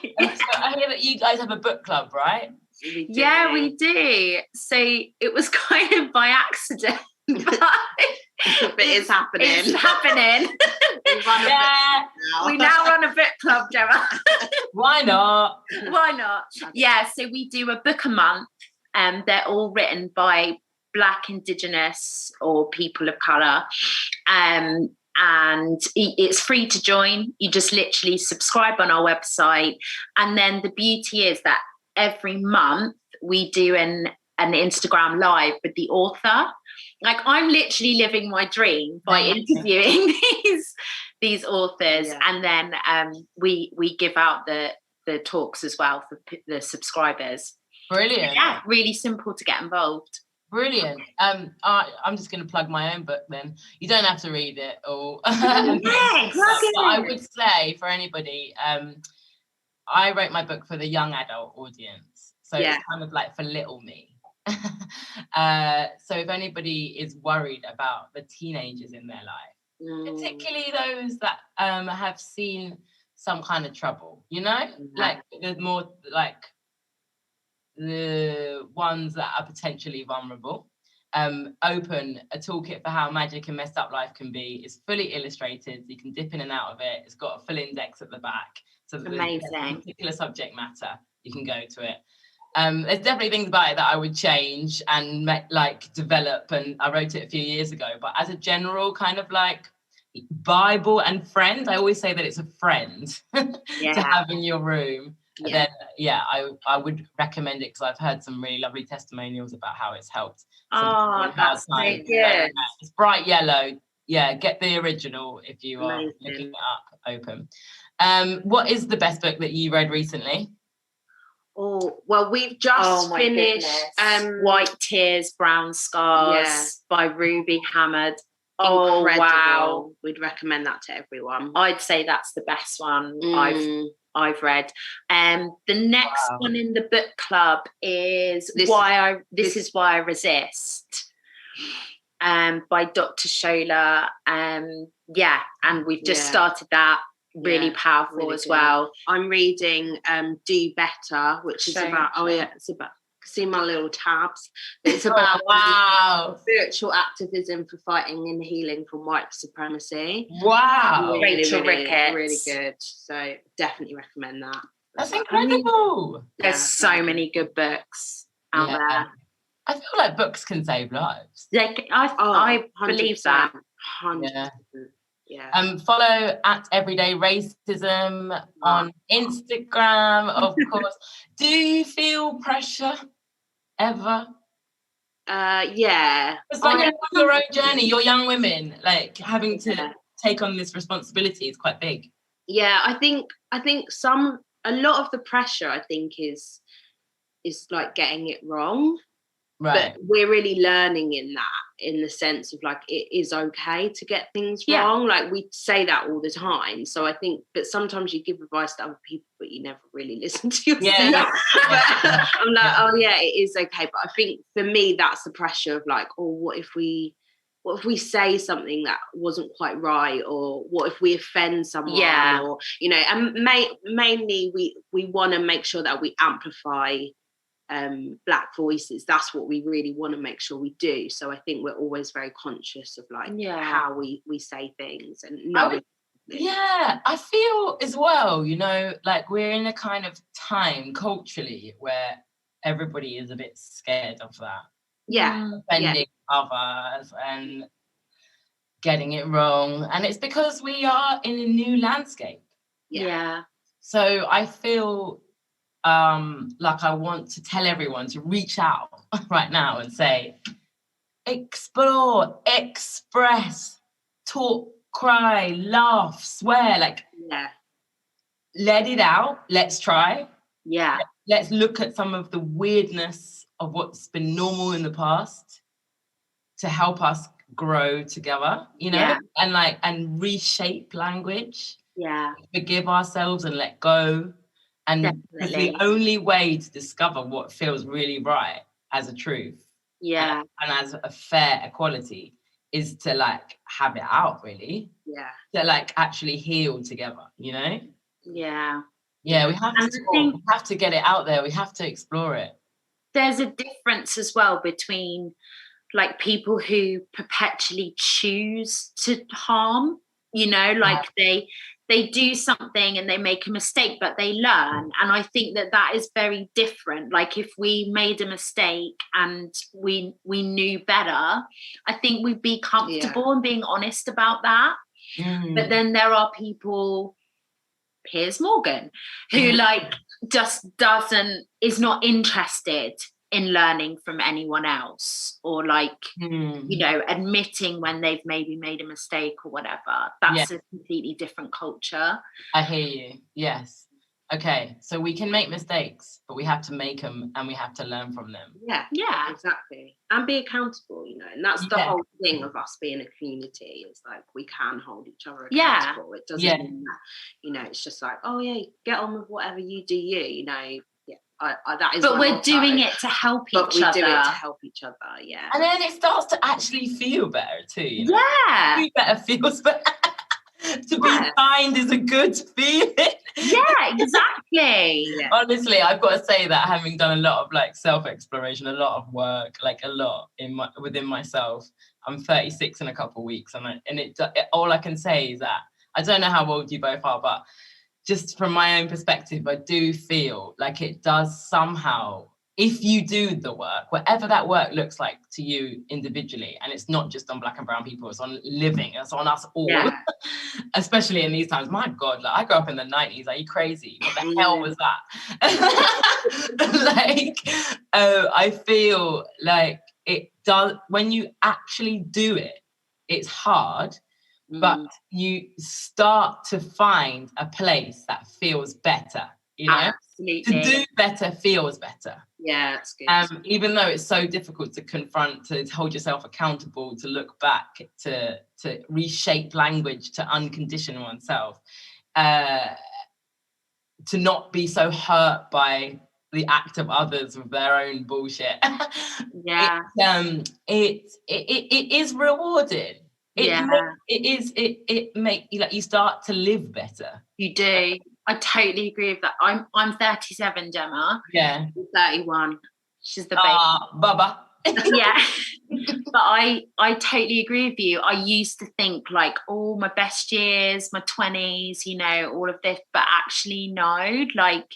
I hear that you guys have a book club, right? Yeah, we do. So it was kind of by accident, but it's happening. It's happening. We now run a book club, Gemma. Why not? Why not? Yeah, so we do a book a month, and they're all written by Black, Indigenous, or people of colour. And it's free to join. You just literally subscribe on our website. And then the beauty is that every month we do an Instagram live with the author. Like I'm literally living my dream by interviewing these authors. And then we give out the talks as well for the subscribers. Brilliant. Yeah, really simple to get involved. Brilliant. I'm just going to plug my own book then. You don't have to read it all. I would say for anybody, I wrote my book for the young adult audience. So it's kind of like for little me. So if anybody is worried about the teenagers in their life, particularly those that have seen some kind of trouble, you know, like there's more like the ones that are potentially vulnerable. Open a toolkit for how magic and messed up life can be. It's fully illustrated. You can dip in and out of it. It's got a full index at the back. So amazing. Particular subject matter, you can go to it. There's definitely things about it that I would change and develop. And I wrote it a few years ago. But as a general kind of like, Bible and friend. I always say that it's a friend to Yeah. have in your room. Yeah. Then I would recommend it because I've heard some really lovely testimonials about how it's helped. Oh, that's so So, good. it's bright yellow. Yeah, get the original if you are Amazing. looking it up open. What is the best book that you read recently? Oh, well, we've just my finished goodness. White Tears, Brown Scars by Ruby Hamad. Oh, incredible. wow. We'd recommend that to everyone. I'd say that's the best one I've read. The next one in the book club is This Is Why I Resist. By Dr. Shola. And we've just started that. Really powerful really as well. I'm reading Do Better, which is about it's about, see my little tabs. It's about spiritual activism for fighting and healing from white supremacy. Wow. Rachel Ricketts. Really good. So definitely recommend that. That's incredible. There's so many good books out there. I feel like books can save lives. I believe that. 100%. Yeah. Follow at Everyday Racism on Instagram, of course. Do you feel pressure ever? Yeah. It's like your own journey. You're young women, like having to take on this responsibility is quite big. Yeah, I think a lot of the pressure I think is like getting it wrong. Right. But we're really learning in that, in the sense of like it is okay to get things wrong. Like we say that all the time. So I think, but sometimes you give advice to other people, but you never really listen to yourself. I'm like, oh yeah, it is okay. But I think for me, that's the pressure of like, oh, what if we say something that wasn't quite right, or what if we offend someone, or and mainly we want to make sure that we amplify Black voices. That's what we really want to make sure we do. So I think we're always very conscious of like how we say things and knowing. I feel as well, like we're in a kind of time culturally where everybody is a bit scared of that. Offending others and getting it wrong. And it's because we are in a new landscape. So I feel like I want to tell everyone to reach out right now and say, explore, express, talk, cry, laugh, swear, let it out. Let's try. Let's look at some of the weirdness of what's been normal in the past to help us grow together, and reshape language. Forgive ourselves and let go. And it's the only way to discover what feels really right as a truth. And as a fair equality is to have it out, really. To actually heal together, we have to get it out there. We have to explore it. There's a difference as well between people who perpetually choose to harm, they do something and they make a mistake, but they learn. And I think that is very different. Like if we made a mistake and we knew better, I think we'd be comfortable in being honest about that. But then there are people, Piers Morgan, who just is not interested in learning from anyone else, or admitting when they've maybe made a mistake or whatever. That's a completely different culture. I hear you. Yes. Okay, so we can make mistakes, but we have to make them and we have to learn from them. Yeah, exactly. And be accountable, and that's the whole thing of us being a community. It's like we can hold each other accountable. It doesn't mean that, it's just like, oh yeah, get on with whatever you do, that is. But we're doing it to help each other. We do it to help each other, And then it starts to actually feel better too. Be better feels better. To be kind is a good feeling. Exactly. Honestly, I've got to say that having done a lot of self-exploration, a lot of work, a lot within myself. I'm 36 in a couple of weeks, and all I can say is that I don't know how old you both are, but just from my own perspective, I do feel like it does somehow if you do the work, whatever that work looks like to you individually, and it's not just on Black and brown people, it's on living, it's on us all, especially in these times. My God, like, I grew up in the 90s. Are you crazy? What the hell was that? Like, I feel like it does, when you actually do it, it's hard, but you start to find a place that feels better, you know? Absolutely. To do better feels better. Yeah, it's good. Even though it's so difficult to confront, to hold yourself accountable, to look back, to reshape language, to uncondition oneself, to not be so hurt by the act of others with their own bullshit. It is rewarding. It make you, like, you start to live better. You do. I totally agree with that. I'm 37, Gemma. Yeah. 31. She's the baby. Baba. Yeah. But I totally agree with you. I used to think like, oh, my best years, my 20s, you know, all of this. But actually, no, like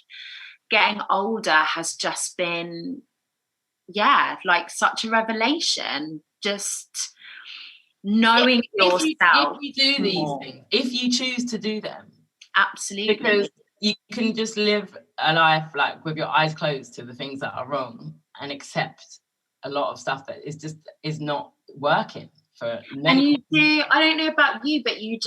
getting older has just been, like such a revelation. Just knowing yourself. If you do these things, if you choose to do them. Absolutely. Because you can just live a life like with your eyes closed to the things that are wrong and accept a lot of stuff that is not working for many. And you do, I don't know about you, but you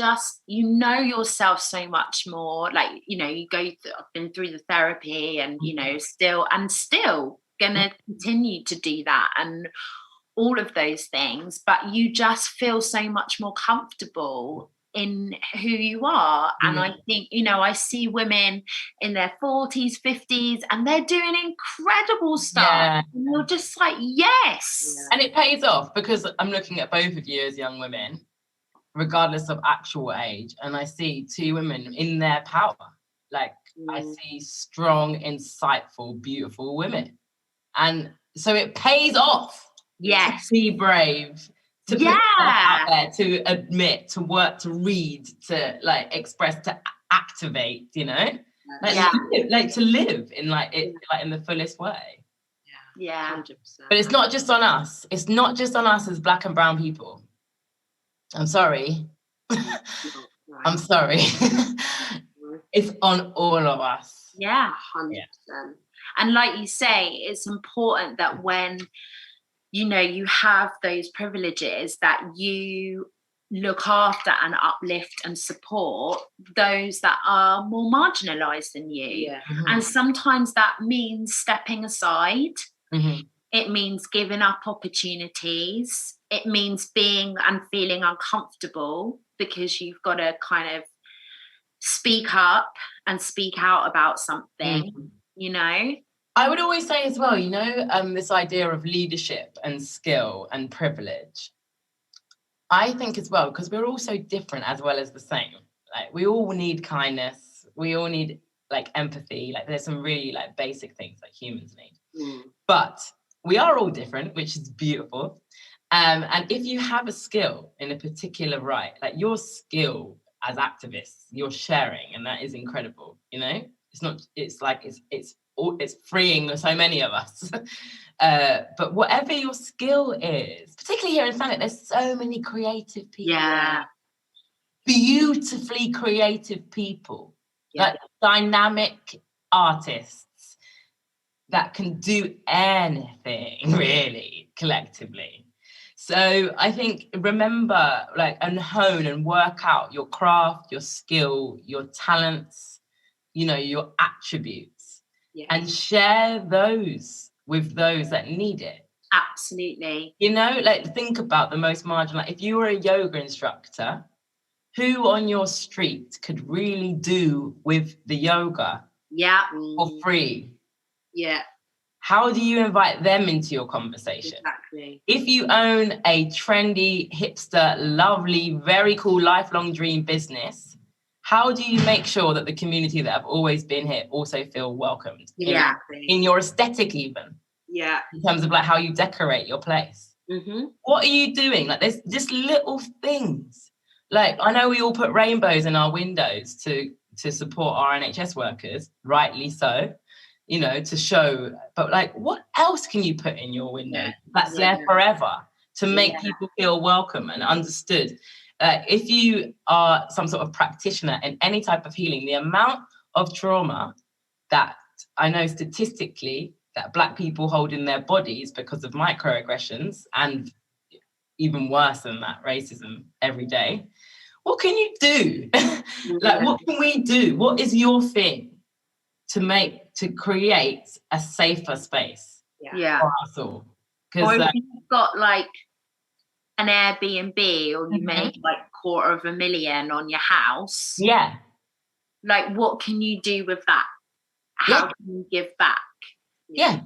know yourself so much more. Like, you know, I've been through the therapy and, you know, still gonna continue to do that and all of those things, but you just feel so much more comfortable in who you are. And I think, you know, I see women in their 40s, 50s, and they're doing incredible stuff. And you're just like, yes. And it pays off, because I'm looking at both of you as young women, regardless of actual age, and I see two women in their power. Like, I see strong, insightful, beautiful women. And so it pays off. Yes. To be brave. To put yourself out there, to admit, to work, to read, to like express, to activate, you know, like to live in in the fullest way. Yeah, 100%. But it's not just on us. It's not just on us as Black and brown people. I'm sorry. I'm sorry. It's on all of us. Yeah, 100%. And like you say, it's important that when, you know, you have those privileges, that you look after and uplift and support those that are more marginalized than you. Yeah. And sometimes that means stepping aside. Mm-hmm. It means giving up opportunities. It means being and feeling uncomfortable, because you've got to kind of speak up and speak out about something, you know? I would always say as well, you know, this idea of leadership and skill and privilege. I think as well, because we're all so different as well as the same. Like, we all need kindness. We all need like empathy. Like, there's some really like basic things that humans need. But we are all different, which is beautiful. And if you have a skill in a particular right, like your skill as activists, you're sharing, and that is incredible. You know, it's freeing so many of us. But whatever your skill is, particularly here in Thanet, there's so many creative people. Yeah. Beautifully creative people. Like dynamic artists that can do anything really collectively. So I think, remember, like, and hone and work out your craft, your skill, your talents, you know, your attributes, and share those with those that need it. Absolutely. You know, like, think about the most marginal. Like, if you were a yoga instructor, who on your street could really do with the yoga for free? Yeah. How do you invite them into your conversation? Exactly. If you own a trendy, hipster, lovely, very cool, lifelong dream business, how do you make sure that the community that have always been here also feel welcomed? In your aesthetic even. Yeah. In terms of like how you decorate your place. What are you doing? Like, there's just little things. Like, I know we all put rainbows in our windows to support our NHS workers, rightly so. you know, to show, but like, what else can you put in your window that's there forever to make people feel welcome and understood? If you are some sort of practitioner in any type of healing, the amount of trauma that I know statistically that Black people hold in their bodies because of microaggressions, and even worse than that, racism every day. What can you do? Like, what can we do? What is your thing to create a safer space for us all? Or if you've got like an Airbnb, or you made like $250,000 on your house. Yeah. Like, what can you do with that? How can you give back? Yeah.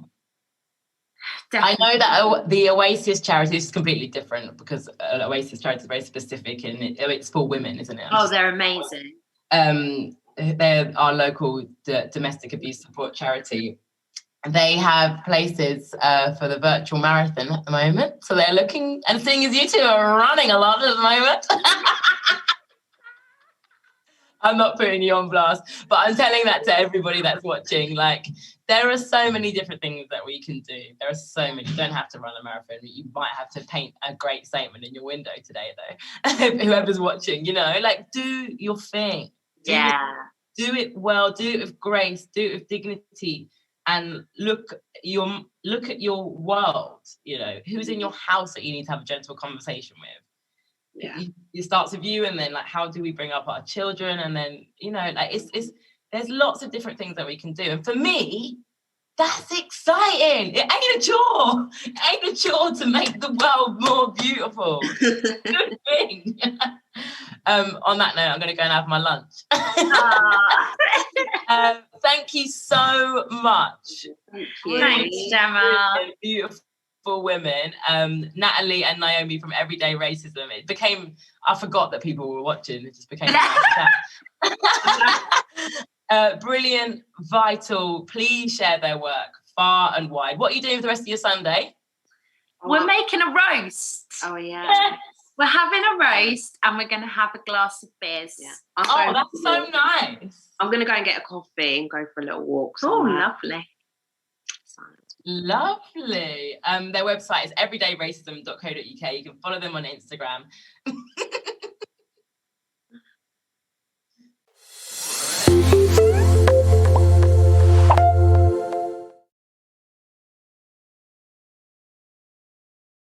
Definitely. I know that the Oasis charity is completely different, because Oasis charity is very specific, and it's for women, isn't it? They're amazing. They're our local domestic abuse support charity. They have places for the virtual marathon at the moment. So they're looking, and seeing as you two are running a lot at the moment. I'm not putting you on blast, but I'm telling that to everybody that's watching. Like, there are so many different things that we can do. There are so many. You don't have to run a marathon. You might have to paint a great statement in your window today, though. Whoever's watching, you know, like, do your thing. Do it well. Do it with grace. Do it with dignity. And look at your world. You know, who's in your house that you need to have a gentle conversation with. It starts with you, and then like, how do we bring up our children? And then, you know, like, it's there's lots of different things that we can do. And for me, that's exciting. It ain't a chore. It ain't a chore to make the world more beautiful. Good thing. On that note, I'm going to go and have my lunch. Thank you so much. Thank you. Thanks, Gemma. Beautiful women, Natalie and Naomi from Everyday Racism. It became, I forgot that people were watching. It just became a nice chat. Brilliant, vital. Please share their work far and wide. What are you doing for the rest of your Sunday? We're making a roast. Oh yeah. Yes. We're having a roast, and we're going to have a glass of beers. Yeah. That's so nice. I'm going to go and get a coffee and go for a little walk. Oh, lovely. Lovely. Their website is everydayracism.co.uk. You can follow them on Instagram.